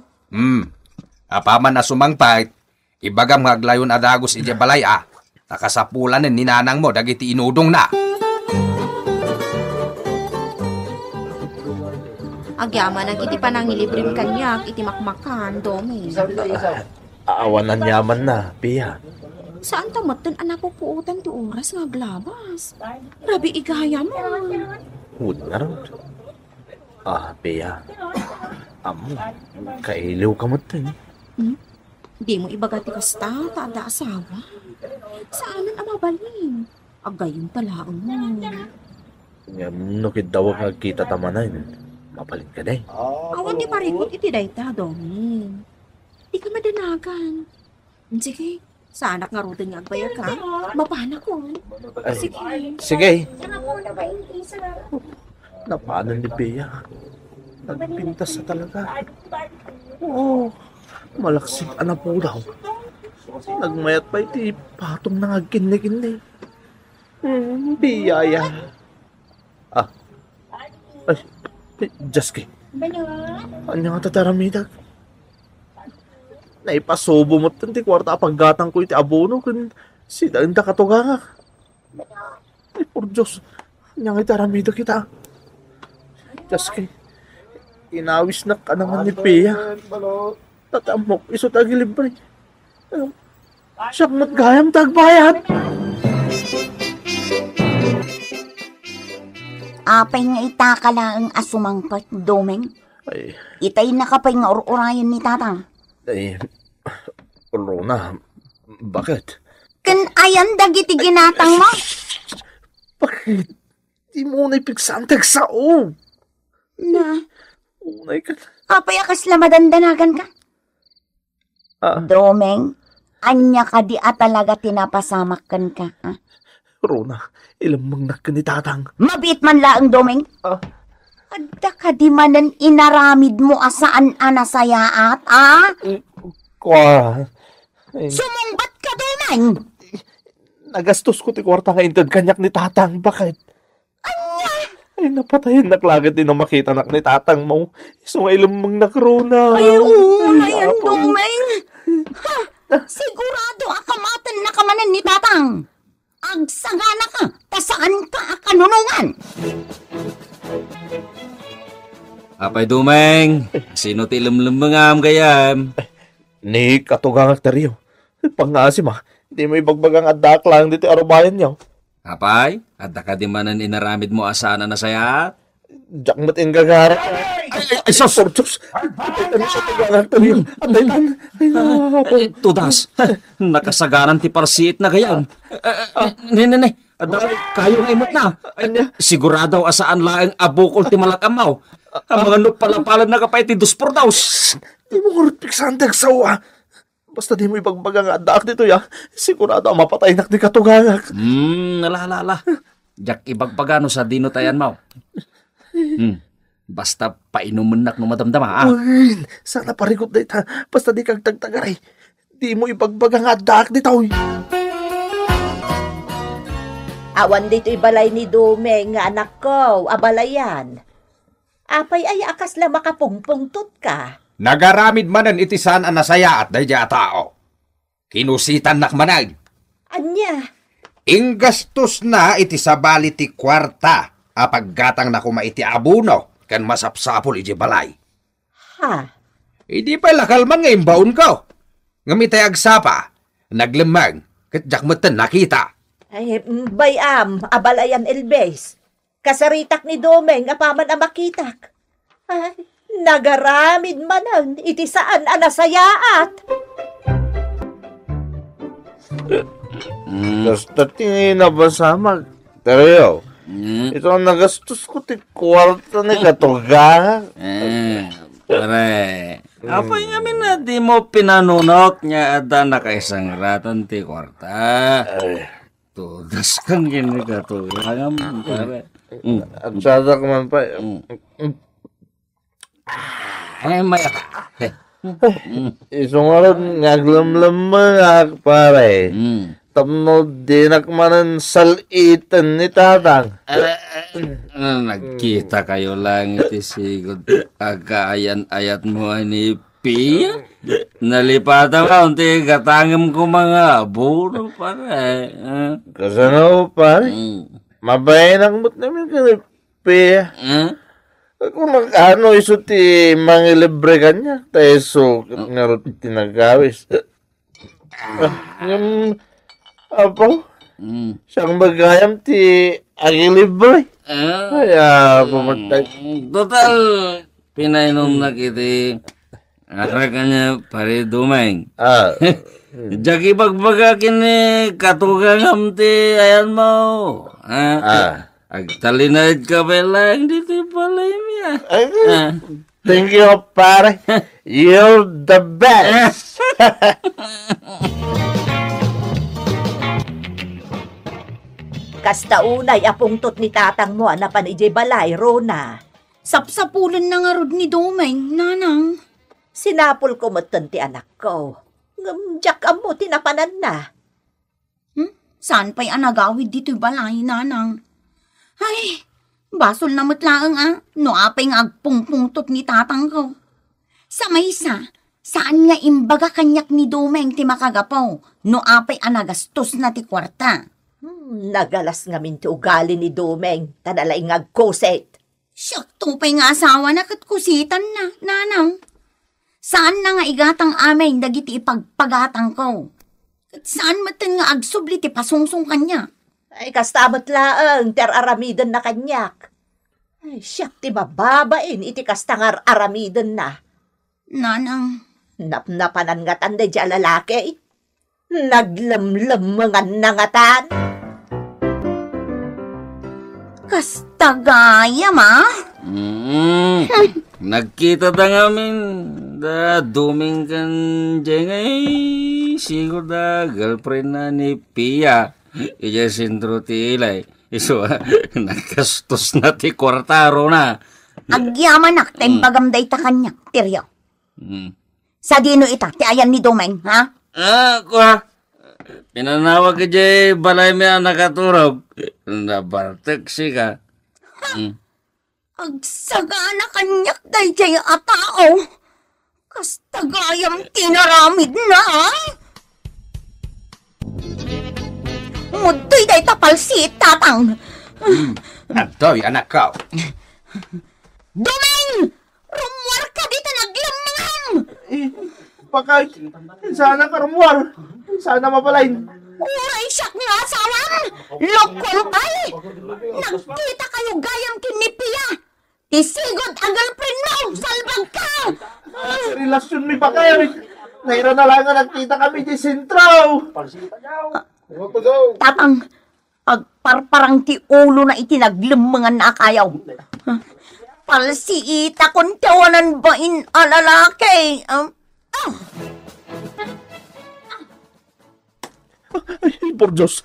Apaman na sumangpait, ibagam nga aglayon adagos iti balay Nakasapulan ni nanang mo dagiti inudong na. Agyaman ang iti panangilibrim kanyak iti makmakan, Domeng. Awanan yaman na, piya. Saan tamatan anak ko puutan ti oras nga glabas? Rabi igaya mo. Hud na rin. Piya. Amo, kailiw ka mo tin. Di mo ibagati kasta, taanda asawa. Saanan ang mabalin? Agayon talaang mo. Nga nukid daw nga kita tamanan. Mapalit ka day. Awan di parikot iti dayta, Doming. Di ka madanagan. Sige, sa anak nga rutin nga agbayag ka. Mapana ko. Sige. Sige. Napanan ni Bea. Nagpintas na talaga. Oo. Malaksik anak po daw. Nagmayat pa iti patong na nga kinli-kinli. Biyaya. Ay, Jaske. Ano nga tataramidag? Naipasubo mo tanti kwarta paggatang ko iti abono kun si Danda katuganga. Ay, por Diyos. Ano nga itaramida kita? Jaske. Inawis na ka naman ni Pia. Tatamok, iso tagilibre. Siyak matgayam tagbayad. Apay nga itakala ang asumangkat, Domeng. Ay, Itay nakapay nga urayan ni tatang. ay, Rona, bakit? Kan ayan dagiti ginatang mo. Bakit? Di mo na ipigsantag sa o. Na, Unay ka. apay akas lamadandanagan ka. Domeng, anya ka di talaga tinapasamakan ka. Ha? Rona, ilamang nakanitatang. Mabit man laang, Domeng. Adda ka di manan inaramid mo asaan anasayaat, Kwa. Sumungbat ka, Domeng. Nagastos ko ti kwarta nga intad kanyak ni tatang. Bakit? Ay, napatayin naklagad din ang makita nak ni tatang mo. So, nga ilamang nakrona. Ay, oo, yan, Domeng. Ha, sigurado akamatan na kamanan ni tatang. Agsagana ka, tasaan ka akanunungan. Apay Dumeng, sino ti lumlumangam gayam? Ni katugang aktaryo. Pangasim di mo ibagbagang adak lang dito arubayan niyo. Apay, adda ka di manan inaramid mo asana na sayat? Diyak mo't ingagara. Ay, sos! Ano siya tugang aktaryo? Atay lang. Tudas, nakasagaran ti parsiit na gayam. Ne, adda kayo nga imot na. Sigurado asaan laeng abukol ti malakamaw. Ang mga nupalapalan na kapay ti duspor daw. Di mo kurupik santag sawa. Basta di mo ibagbagang adak dito ya. Sigurado ang mapatay nak ni katugangak. Nalala. Jak ibagpagano sa dino tayan mo. Basta painuman nak no madamdama, Uy, sana parikot na ita. Basta di kag tagtagaray. Di mo ibagbagang adak dito. Awan dito ibalay ni Domeng nga anak ko, abalayan. Apay ay akas la makapungpungtot ka. Nagaramid manan iti saan anasaya at dayja tao. Kinusitan nak manag. Anya? Inggastos na iti sabali ti kwarta. Apaggatang na kumaiti abuno. Kan masapsapol iti balay. Ha? Hindi pa lakalman nga imbaon ko. Ngamitay agsapa. Naglemang. Katjak matan nakita. Ay, bayam, abalayan Elbes. Kasaritak ni Domeng, apaman ang makitak. Ay, nagaramid manan, iti saan anasayaat. Basta tingin na ba samag? Teryo, ito ang nagastos ko ti kwarta ni katugang. Pare, apay ngamin na di mo pinanunok niya ada na kaisang ratan ti kwarta. Tudas kang ginigatulang, pare. At sada ka man pa. Ay, maya ka. Isungarod ngaglamlamang pare. Tapno dinak manan salitan ni tatang. Nagkita kayo lang iti sigod. Agaayan-ayat mo ni Pia. Nalipatan ka unti katangam ko mga buro pare. Kasano pare? Mabayan mo't namin kanipi. Kung ano iso ti mangilibre kanya, tayo so nga tinagawis. Yung apo, siyang magayam ti agilibre. Kaya pumatag. Total, pinainom na kiti. Ara kanya pare Dumeng. Jagi bagbaga kini katugang amti ayan mo. Agtalinad ka ba lang dito balay niya? Thank you, pare. You're the best. Kasta unay apungtot ni tatang mo na panijay balay, Rona. Sapsapulan na nga rod ni Domeng, nanang. Sinapol ko matan ti anak ko. Ngamjak mo tinapanan na. Saan pa'y anagawid dito'y balay, nanang? Ay, basol na matlaang no apay nga agpungpungtot ni tatang ko. Sa maysa, saan nga imbaga kanyak ni Domeng ti makagapaw, no apay anagastos na ti kwarta. Nagalas nga minti ugali ni Domeng, tanalay nga agkoset. Siyak tupay nga asawa na katkusitan na, nanang. Saan na nga igatang amay dagiti ipagpagatang ko? At saan matan nga agsubli ti pasungsong kanya? Ay, kastamat laang, ter aramidan na kanyak. Ay, siyak ti mababain, iti kastangar aramidan na. Nanang. Napnapanan nga tanday di alalaki. Naglamlam mga nangatan. Kastagaya, ma? Nagkita da ngamin da duming kan jengay siguro da girlfriend na ni Pia. Ija sintro ti ilay. Iso, nagkastos na ti kwartaro na. Agyaman nakten pagamday ta kanyak, tiryo. Sa dino ita, ti ayan ni Domeng, ha? Kuha. Pinanawag ka jay balay mi ang nakaturog. Nabartek si ka. Agsagana kanyak day jay atao. Kastagayam tinaramid na, ha? Mudoy day tapalsit, tatang. Adoy, anak ko. Domeng! Rumwar ka dito naglamang! Pakay, sana karmuar. Sana mapalain. Uray siyak nga asawan! Lokol pa'y! Nagkita kayo gayam kinipia! Tisigod ang girlfriend mo! Salbag ka! Sa relasyon mi pakay. Naira na lang nga nagkita kami di sentro. Tatang, pagparparang ti ulo na itinaglamangan na akayaw. Palsiita kung tawanan ba in alalaki? Ay, por Diyos.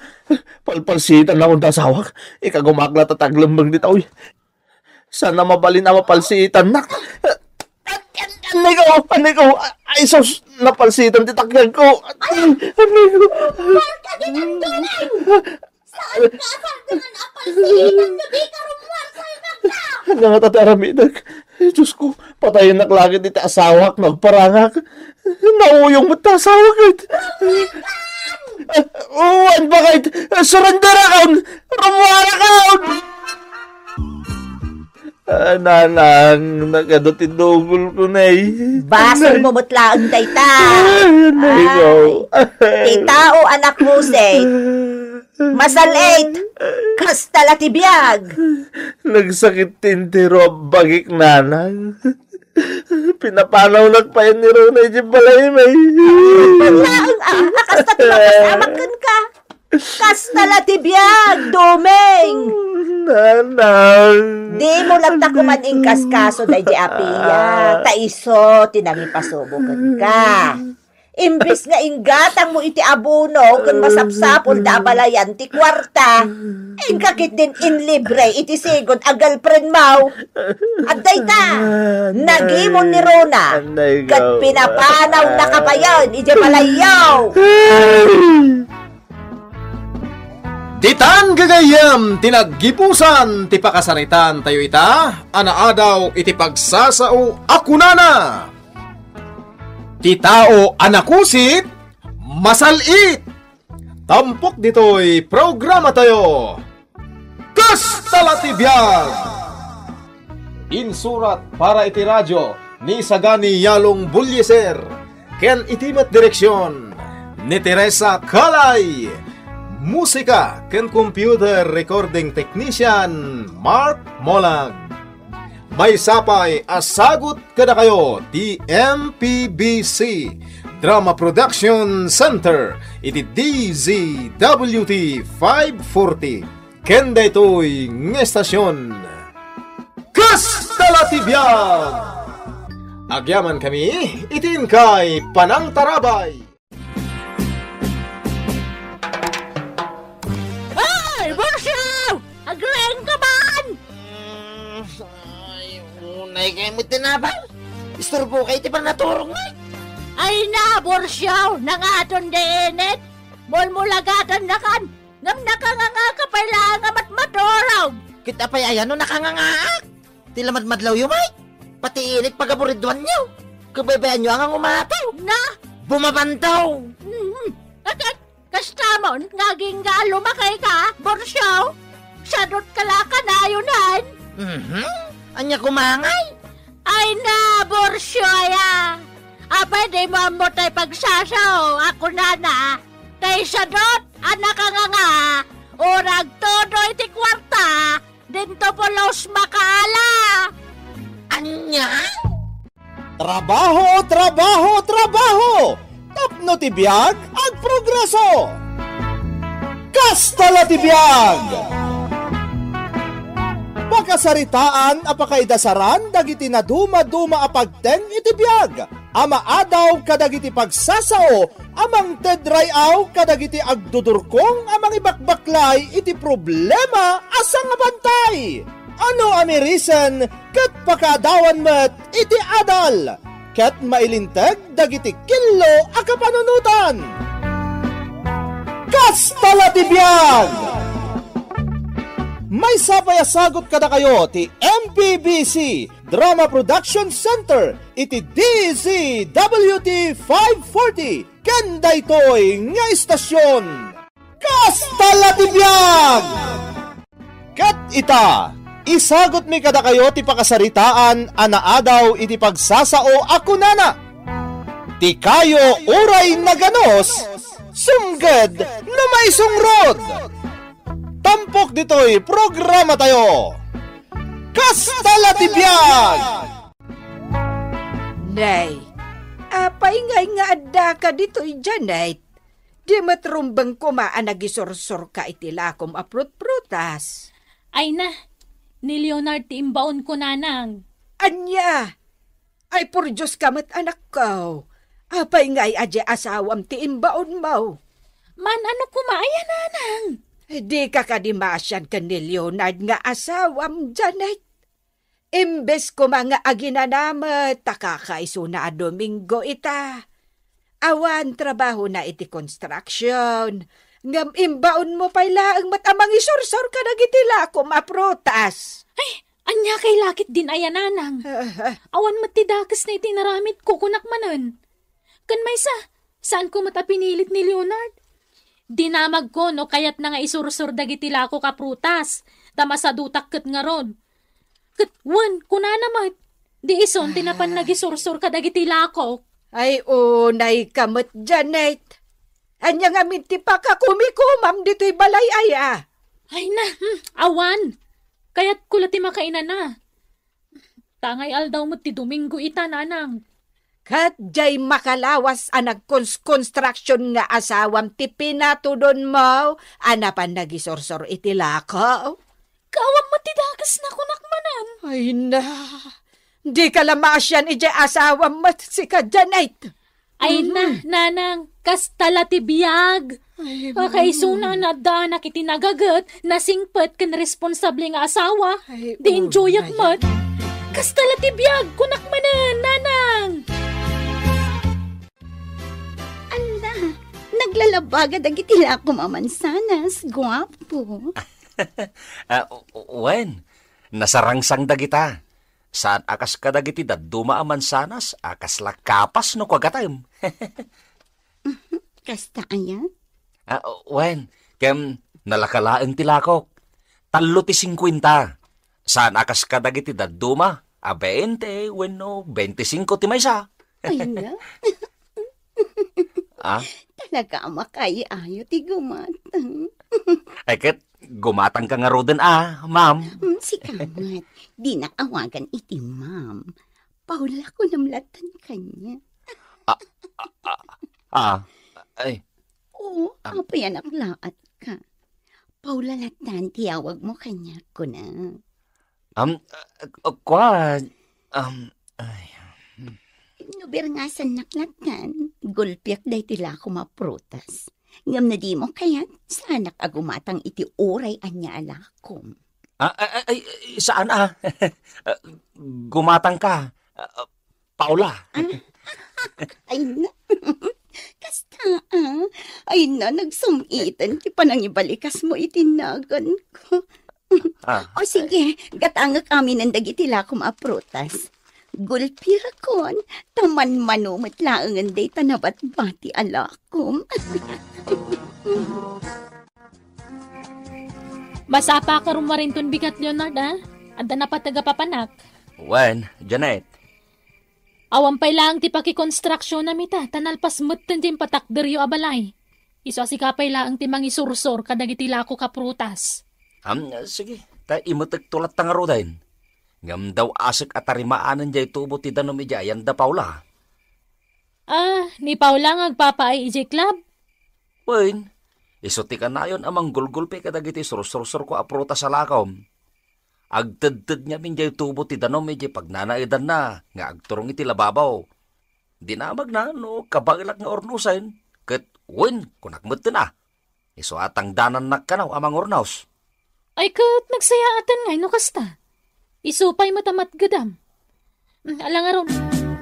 Palpalsitan na akong tasawak. Ikagumakla tataglambang dito. Sana mabalin na mapalsitan na. Anay ko. Ay, sos, napalsitan titakyan ko. Anay ko. Saan ka na napalsitan? Gabi ka rumwar sa ibagda! Nangatataramidag. Diyos ko, patayin na klagit iti asawak, nagparangak. Nauyong mo tasawak. Uwan ba kahit surrender account! Rumwar account! Nanang, nagadotinugol ko na Basol mo mutlaang tayta. Nay ko. Titao anak mo, say. Masalait. Kastala tibiyag. Nagsakit tintiro bagik nanang. Pinapanaw nagpayan ni Ronay di balay may. Laang kasta timapasamakkan ka. Kastala tibiyag, Domeng. Nanang. Di mo lang takuman ingkas kaso day di apiya. Taiso, tinamipasubukan ka. Imbis nga inggatang mo iti abuno kung masapsapol da balayan ti kwarta, ingkakit din in libre iti sigod a girlfriend mo. At dayta, nagimon ni Rona, kat pinapanaw na kapayon iti balayaw. Titan gagayam, tinaggipusan, ti pakasaritan tayo ita, anaadaw iti pagsasao akunana. Ti tao anakusit, masalit. Tampok dito'y programa tayo. Kastala ti biyag! Insurat para iti radyo ni Sagani Yalong Bulyeser. Ken itimat direksyon ni Teresa Kalay. Musika ken computer recording technician Mark Molag. May sapay asagot kada kayo ti MPBC Drama Production Center iti DZWT 540 ken daytoy ng estasyon. Kastalatibyag! Agyaman kami, itin kay Panang Tarabay. Ay, Borsyaw! Agreng ka man! Ay, unay kayo mo tinabay. Istorbo kayo, ti pa naturong ngay. Ay na, Borsyaw! Nangaton deenet! Mulmulagatan na kan! Ngam nakanganga ka pala nga matmatoraw! Kita pa ayan no nakangangaak. Tilamad madlaw yung may. Pati init pagaburidwan nyo. Kabaybayan nyo ang umataw. Na! Bumabantaw. At kastamon, ngaging nga lumakay ka, Borsyaw! Sadot kala ka na yunan! Anya kumangay. Ay na, Borsyaw! Pwede mo mo tayo pagsasaw, ako na. Tay sadot, anak ka nga, orag todo iti kwarta, dito polos makaala. Anya? Trabaho, trabaho, trabaho! Tapno ti biag ag progreso! Kastala ti biag! Pagkasaritaan apakaidasaran dagiti na duma-duma apagteng iti biag. Ama adaw kadagiti pagsasao, amang tedrayaw kadagiti agdudurkong amang ibakbaklay iti problema asang abantay. Ano amirisan kat pakadawan met iti adal, kat mailinteg dagiti kilo a kapanunutan. Kastala ti biag! May sapayasagot kada kayo ti MPBC Drama Production Center iti DZWT 540 ken daytoy nga istasyon. Kastala ti biag! Ket ita, isagot mi kada kayo ti pakasaritaan anaadaw iti pagsasao ako nana. Ti kayo uray naganos, sumged na may sungrod. Tampok dito'y programa tayo. Kastala ti biag! Nay, apay nga adda ka dito'y Janet. Di matrumbang kumaan nagisursur ka iti lakom aprut-prutas. Ay na, ni Leonard ti imbaon ko nanang. Anya, ay por Diyos kamat anak ko. Apay nga'y adya asawam ti imbaon mo. Man ano kumaya nanang? Di ka kadimasyan ka ni Leonard nga asawam, Janet. Imbes ko mga aginanamat, takakaiso na Domingo ita. Awan trabaho na iti construction. Ngam imbaon mo pala ang matamang isursor ka nagitila ko maprotas. Ay, anya kay lakit din ayan nanang. Awan matidakas na itinaramit ko kunak manan. Kan may saan ko matapinilit ni Leonard? Dinamag ko no kayat na nga isursur dagiti lako kaprutas. Tama sa dutak ket nga ron. Ket wan kunanamat. Di ison tinapan nagisursur ka dagiti lako. Ay unay kamot Janet. Anya nga minti pa ka kumikumam dito'y balay aya. Ay na, awan. Kayat kulati makainan na. Tangay aldaw mo ti Domingo ita nanang. Kat jay makalawas ang construction nga asawam ti pinatudon mo, anapan nagisorsor iti lakaw. Kawam matidagas na kunak manan. Ay na, di ka lamasyan iti asawam mat si ka Janet. Ay na, nanang, kastala ti biyag. Pakaisuna na danak iti nagagat, nasingpet kan responsable nga asawa. Di enjoy mat. Kastala ti biyag, kunak manan, nanang. Naglalabaga dagiti lako mamansanas, guwapo. Wen, nasarangsang dagita. Saan akas ka dagiti daduma amansanas, akas lakapas no kwagatayom. Kasta ayan? Wen, kem nalakalaeng tilakok. Talo ti 50. Saan akas ka dagiti daduma, 20, wenno 25 ti maysa. Ay na. Talaga makaiayo ti gumatang. Ay ket, gumatang ka nga roden ma'am. Si kamat, di nakawagan iti ma'am. Paula ko namlatan kanya. Ay. Oo, apa yan laat ka. Paula latan, tiyawag mo kanya ko na. Nubir nga sa naklatan, gulpiak day tila ko maprutas. Ngam na di mo kayat, sanak agumatang iti oray anya alakom. Saan Gumatang ka. Paula. Ay na. Kasta Ay na, nagsumitan. Di pa nang ibalikas mo itinagan ko. O sige, gatangak kami ng dagitila ko maprutas. Gulpira kon, taman manumit laangan day tanabat bati alakom. Masapa ka rumarinton bigat, Leonard, ha? Anda na pataga papanak. Wen, Janet. Awan pay lang ti paki-construction na mita, tanalpas mutten din patakderyo abalay. Iso asikapay lang ti mangisursor kadagiti lako kaprutas. Sige, ta imutek tulat tangaro dahin. Ngam daw asik at tarimaanan jay tubo ti danom ijayan da Paula. Ni Paula ngagpapaay ijay club? Wen, isuti ka na yun amang gulgulpe kadagiti sursur ko apruta sa lakom. Agtedted niya min jay tubo ti danom ijay pagnanaidan na, nga agturong iti lababaw. Dinamag na, no, kabagilak nga ornusain, ket wen, kunakmut na. Iso atang danan nakanaw amang ornaws. Ay kat, nagsayaatan ngay no kasta. Isupay matamat gadam. Alang aron,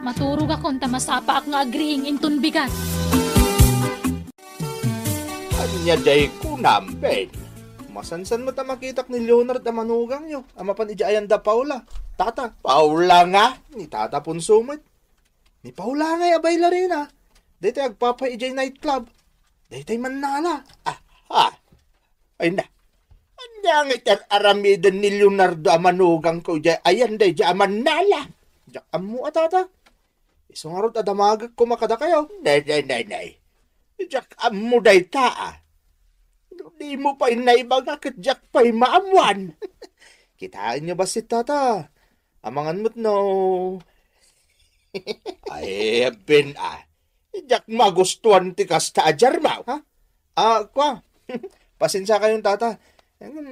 maturog akong tamasapa ak nga agriing inton bigat. Anya jay kunampen. Masansan mo ta makitak ni Leonard na manugang nyo. Amapan ijayan da Paula. Tata, Paula nga. Ni Tata Punsumit. Ni Paula nga abay la rin ha. Dito agpapa ijay nightclub. Dito manala. Ay na. Anya nga itan aramidan ni Leonardo amanugang ko jay. Ayan day jay manala. Diyak amu Tata. Isong arot adamagag kumakada kayo. Nay. Diyak amu day taa. Di mo pa'y naibaga kat jak pa'y maamuan. Kitaan niyo ba si Tata? Amangan mo't no. Ay, Ben Jak magustuhan ti kasta ajarmaw, ha? Kwa. Pasensya kayong Tata.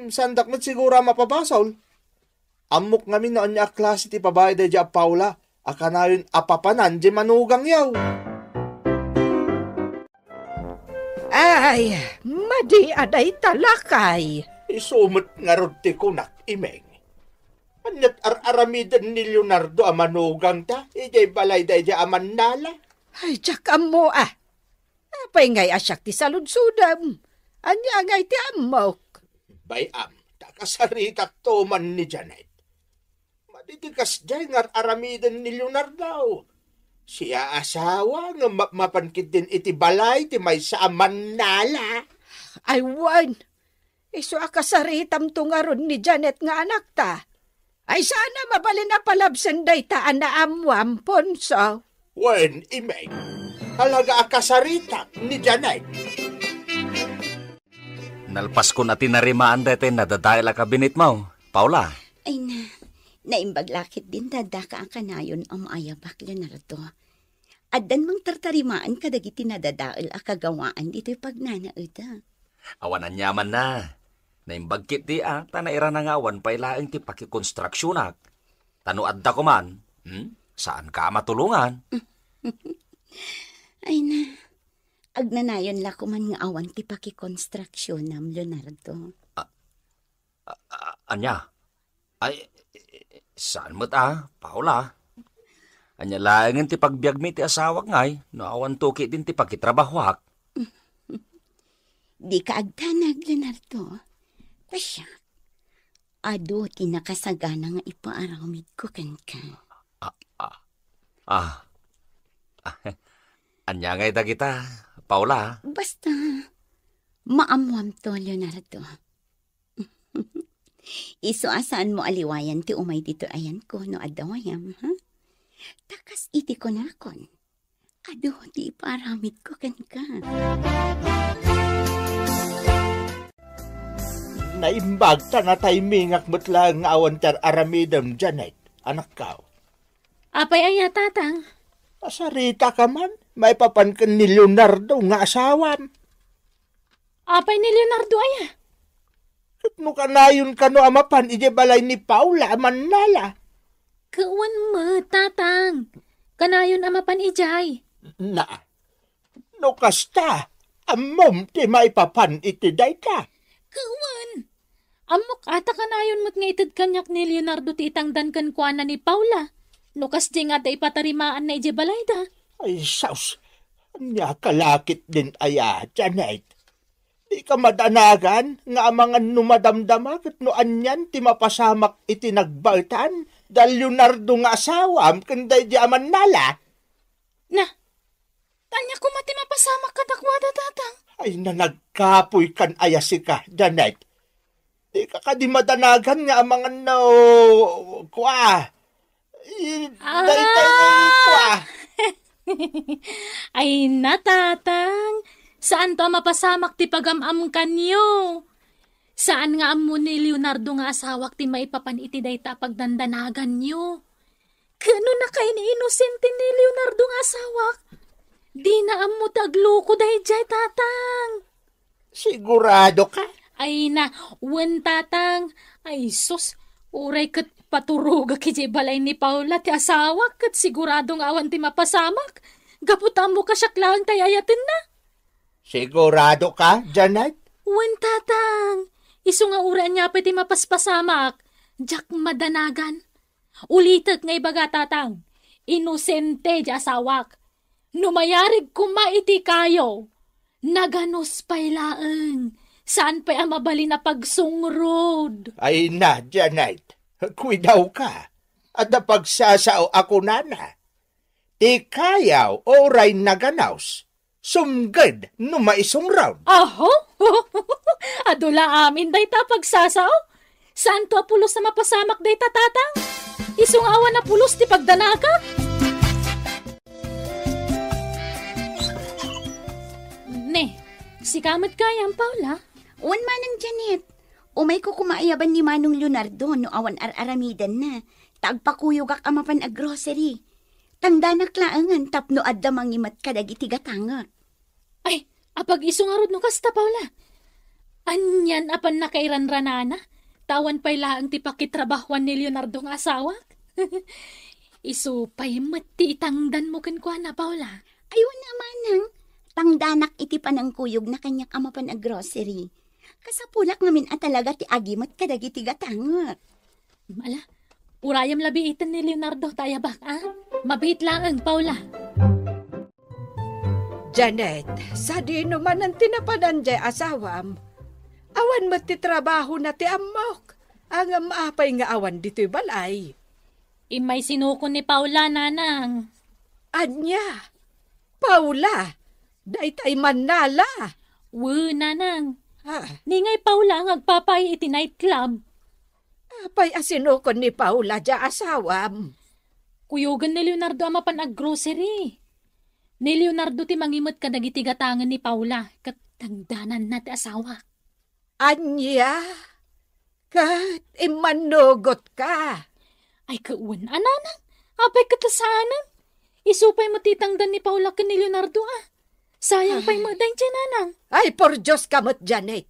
Sandak mo't siguro mapabasol. Amok ngamin na anya klase ti babae da dya Paula. Akanayon apapanan di manugang yaw. Ay, madi aday talakay. Isumot nga rodti ko nak imeng. Anyat aramidan ni Leonardo amanugang ta, ijay balay da ijay aman nala. Ay, jakam mo Apay ngay asyak ti saludsudam. Anya ngay ti amok. Bayam, takasaritak to man ni Janet. Maditikas jay nga aramidan ni Leonardo. Siya asawa nga mapankit din iti balay ti may sa Manala. Ay wan, iso akasaritam tungaron ni Janet nga anak ta. Ay sana mabalin na palabsan day taan na amwam ponso. Wen, imeng, halaga akasaritak ni Janet. Nalpas ko na tinarimaan dete nadadahil ang kabinit mo, Paula. Ay na, naimbaglakit din dadaka ang kanayon ang ayabak Leonardo. Addan mang tartarimaan kadagiti nadadaal akagawaan dito'y pagnanaeda. Awanan yaman na. Naimbagkit di tanairan na ngawan pailaing ti pakikonstruksyonak. Tanuad da ko man, saan ka matulungan? Ay na, agnanayon la ko man nga awan ti pakikonstruksyon Leonardo. Anya? Ay, saan mo't Paula? Anya laangin ti pagbiag mi ti asawak ngay, no awan tuki din ti pagkitrabahwak. Di ka agtanag, Leonardo. Pasya, ado ti nakasagana nga ipaaramid ko kanka. Anya ngay da kita, Paula? Basta, maamuam to, Leonardo. Iso asaan mo aliwayan ti umay dito ayan ko no adawayam, ha? Takas iti ko na kon. Ado, di paramid ko kanka. Naimbag ta na taymingak mo't lang nga awan tar aramidam Janet, anak kao. Apay aya tatang. Asarita ka man, may papankan ni Leonardo nga asawam. Apay ni Leonardo aya? No kanayon ka no amapan ije balay ni Paula manala. Kawan mo, tatang. Kanayon amapan ijay. Na, no kasta, amom ti maipapan iti dayta. Kawan. Amok ata kanayon mo't nga itid kanyak ni Leonardo ti itangdan kan kuana ni Paula. Nukas di nga da ipatarimaan na ije balayda. Ay, saus, anya kalakit din aya, Janet. Di ka madanagan nga amangan numadamdama kat no anyan ti mapasamak iti nagbaltan dal Leonardo nga asawam kanday di aman nala. Na, tanya ko mati mapasamak kadakwada, tatang. Ay na nagkapoy kan ayasi ka, Janet. Di ka di madanagan nga amangan no kwa. Kwa. Ay na, tatang. Saan to mapasamak ti pagamam kanyo? Saan nga amo ni Leonardo nga asawak ti maipapan iti dayta pagdandanagan nyo? Kano na kayo ni inosente ni Leonardo nga asawak? Di na amo tagluko dayjay, tatang. Sigurado ka? Ay na, wen tatang. Ay sus, uray kat paturuga kiti balay ni Paula ti asawak kat siguradong awan ti mapasamak. Gaputan mo ka syaklaang tayayatin na. Sigurado ka, Janet? Wen tatang. Isu nga ura niya pati mapaspasamak. Jak madanagan. Ulitek nga ibaga, tatang. Inosente di asawak. Numayarig kumaiti kayo. Naganos pailaan. Saan pa'y amabali na pagsungrod? Ay na, Janet. Kuidaw ka. At napagsasao ako nana. Di kayaw oray naganaws. Sumgad no maisong round. Aho? Adula amin day ta pagsasaw? Saan to apulos na mapasamak day ta, tatang? Isung awan na pulos ti pagdanaka? Ne, si kamat kayang Paula? Uwan manang Janet. Umay ko kumaayaban ni Manong Leonardo no awan ar-aramidan na. Tagpakuyog ak amapan a grocery. Tanda na klaangan tapno adda mangimat kadagiti gatangak. Ay, apag isungarod no kasta, Paula. Anyan apan nakairanranana. Tawan pa'y laang ti pakitrabahuan ni Leonardo nga asawak. Isupay mati itangdan mo kankwa na, Paula. Ayun na manang. Tangdanak iti panang kuyog na kanyak amapan a grocery. Kasapulak ngamin at talaga ti agimat kadagiti gatangak. Mala, urayam labiitan ni Leonardo tayabak, ah? Mabit lang ang Paula. Janet, sa di naman ang tinapanan jay asawam. Awan mo ti trabaho na ti amok. Ang maapay nga awan dito'y balay. Imay sinuko ni Paula, nanang. Anya? Paula? Daytay manala. Nanang. Ningay Paula ang agpapay iti nightclub. Apay asinukon ni Paula dya asawam. Kuyugan ni Leonardo amapan ag-grocery. Ni Leonardo ti mangimot ka dagiti gatangan ni Paula. Katangdanan na ti asawa. Anya? Kat imanugot ka. Ay kauwan, ananang. Apay katasanan. Isupay mo titangdan ni Paula ka ni Leonardo, ah. Sayang pa'y magdain siya, nanang. Ay, por Diyos kamot, Janet.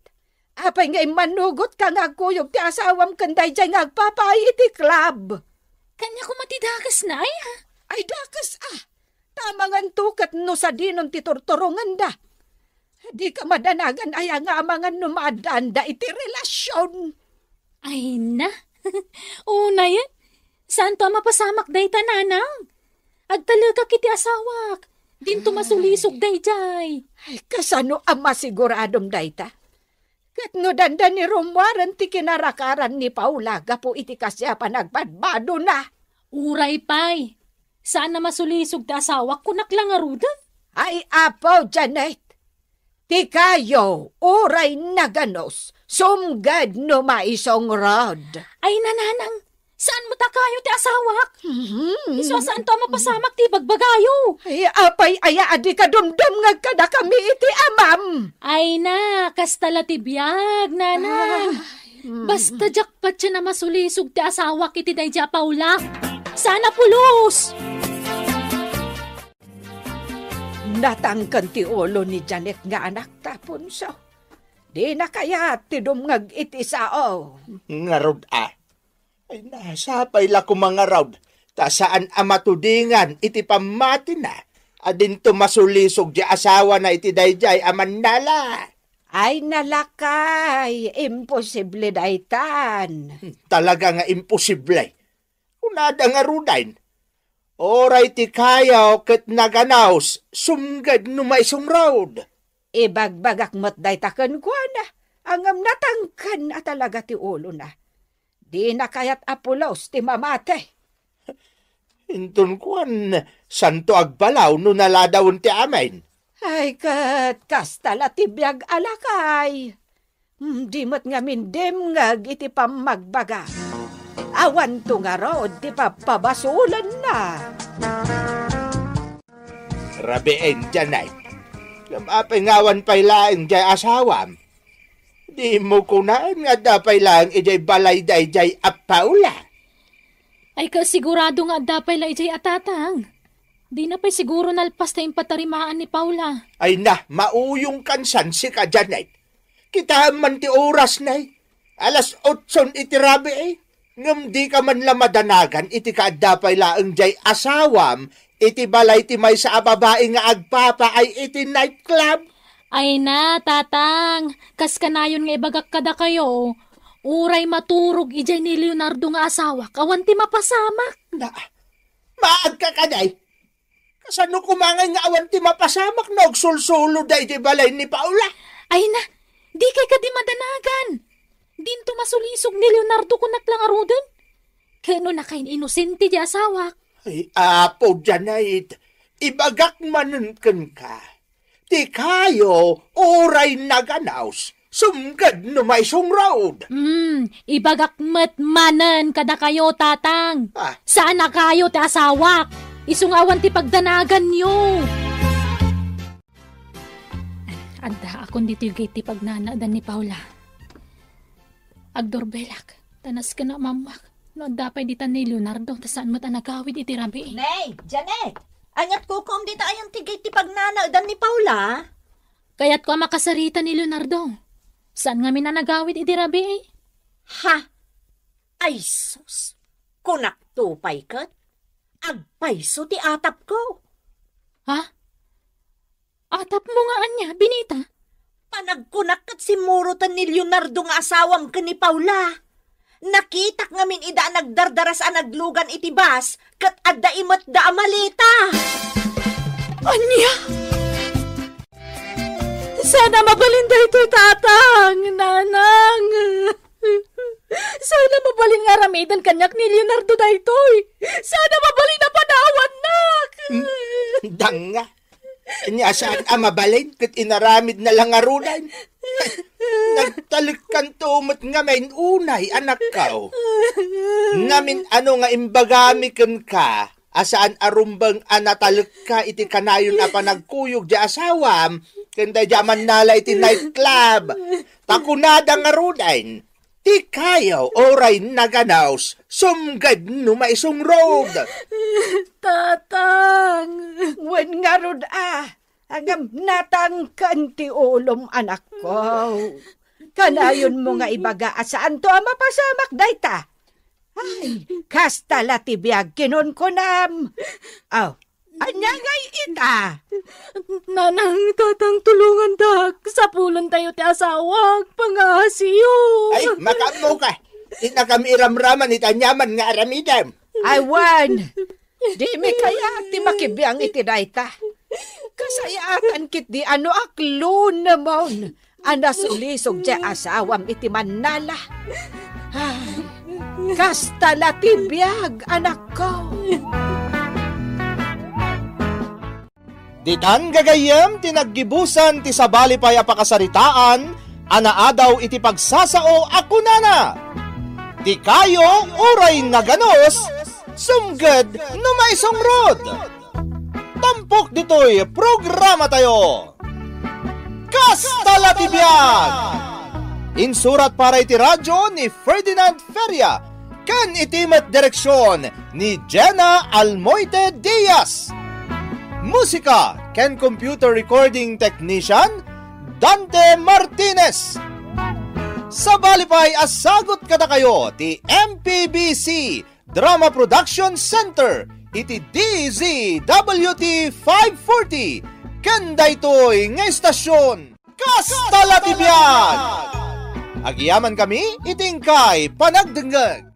Apay nga imanugot ka nga kuyog ti asawam kanday dyan nga agpapay iti club. Kanya ko matidakas na, ay ha? Ay, dakas ah. Tamangan tukat no sa dinon ti tortorongan da. Di ka madanagan ay nga amangan no maadanda iti relasyon. Ay na. Una yan. Saan to mapasamak day ta, nanang? Agtalaga kiti asawak. Dinto masulisog dayjay. Ay, kasano ang masiguradom dayta? Kat no danda ni Romuaran ti kinarakaran ni Paula gapo iti kasya panagpadbado na. Uray pay. Saan na masulisog ti asawak kunak lang arudan? Ay, apo, Janet. Ti kayo, uray naganos, sumgad no maisong rod. Ay, nananang. Saan mo ta kayo ti asawak? Iso saan to mapasamak ti bagbagayo? Ay, apay aya adi ka dumdum nga kada kami iti amam. Ay na, kastala ti biyag, nanang. Basta jakpat siya na masulisog ti asawak iti dayja Paula. Sana pulos! Natangkan ti ulo ni Janet nga anak tapon so. Di na kaya tidumngag iti sao. Nga rod Ay nasapay la ko mga rod. Ta saan amatudingan iti pamati na. Adin to masulisog di asawa na iti dayjay aman nala. Ay nalakay, imposible daytan. Talaga nga imposible. Kunada nga rudain. Oray ti kayaw ket naganaws, sumgad numaisong road. Ibagbagak mo't daytaken ko na. Angam natangkan na talaga ti ulo na. Di na kayat apulaos ti mamate. Intun kuan, santo agbalaw no naladawon ti amin. Ay kat, kastala ti biyag alakay. Di mo't nga mindemngag iti pamagbaga. Awan to nga rod, ti papabasulan na. Rabiin dyanay. Lamapay ngawan pa'y laing jay asawam. Di mo kunaan nga dapay lang ijay balay day jay apaula. Ay kasigurado nga dapay la ijay atatang. Di na pa'y siguro nalpas na yung patarimaan ni Paula. Ay na, mauyong kansan si ka dyanay. Kita man ti oras nay. Alas 8 iti rabi Ngam di ka man lamadanagan iti kaadapay laang jay asawam, iti balay ti may sa babae nga agpapa ay iti nightclub. Ay na, tatang, kas kanayon nga ibagak kada kayo. Uray maturog ijay ni Leonardo nga asawa, kawan ti mapasamak. Na, maag ka kanay. Kasano kumangay nga awan ti mapasamak na sulsulo da iti balay ni Paula? Ay na, di kay ka di madanagan. Dinto masulisog ni Leonardo kunak lang arudan. Kano na kain inosente di asawa. Ay, apo dyanayit. Ibagak manunkan ka. Ti kayo, oray naganaws. Sumgad no may sungroad. Ibagak matmanan kada kayo, tatang. Saan na kayo ti asawak? Isungawan ti pagdanagan nyo. Anda, akong dito yung ti pagnanadan ni Paula. Agdorbelak, tanas ka na mamak. No, dapay dita ni Leonardo, tasaan mo ta nagawid iti rabi. Nay, Janet, anyat ko kung dita ayang tigay ti pagnanadan ni Paula. Kaya't ko makasarita ni Leonardo. Saan nga minanagawid iti rabi Ha? Ay sus, kunak tupay kat. Agpayso ti atap ko. Ha? Atap mo nga anya, binita? Panagkunak kat si Murutan ni Leonardo nga asawam ka ni Paula. Nakitak nga min ida nagdardaras a naglugan iti bas, kat adda imot da amalita. Anya? Sana mabalinda ito, tatang, nanang. Sana mabalin nga ramidan kanyak ni Leonardo da ito'y. Sana mabalin na panawan, nak. Danga. Niya saan mabalin kat inaramid na lang arunan. Nagtalik tumot nga main unay, anak kao. Namin ano nga imbagamikan ka, asaan arumbang anatalik ka iti kanayon na panagkuyog di asawam, kanda jaman nala iti nightclub. Takunada nga rudan, ti kayaw oray naganaws, sumgad no maisong road. Tatang, wen nga rod agam natangkan ti ulom anak ko. Kanayon mo nga ibaga asaan to mapasamak dayta. Ay, kastala ti biyag kinon ko nam. Anya ngay ita. Nanang, tatang, tulungan dak. Sapulan tayo ti asawag, pangasiyo. Ay, makamo ka. Di na kami iramraman itanyaman nga aramidam. Ay, wan. Di mi kaya ti makibiyang iti dayta. Kasayatan kit di ano aklo namon. Anasulisog di asawam iti manala. Ay, kastala ti biyag, anak ko. Ditan gagayem tinaggibusan ti sabali pay apakasaritaan, anaadaw iti pagsasao ako nana. Ti kayo oray naganos, sumged no maisong rod. Tampok ditoy programa tayo. Kastala ti biyag! Insurat para iti radyo ni Ferdinand Feria, kan itimat direksyon ni Jenna Almoite Diaz. Musika ken computer recording technician Dante Martinez. Sa balipay asagot kada kayo ti MPBC Drama Production Center iti DZWT 540 kanda ito'y nga istasyon Kastalatibian. Agiyaman kami iting kay panagdengeg.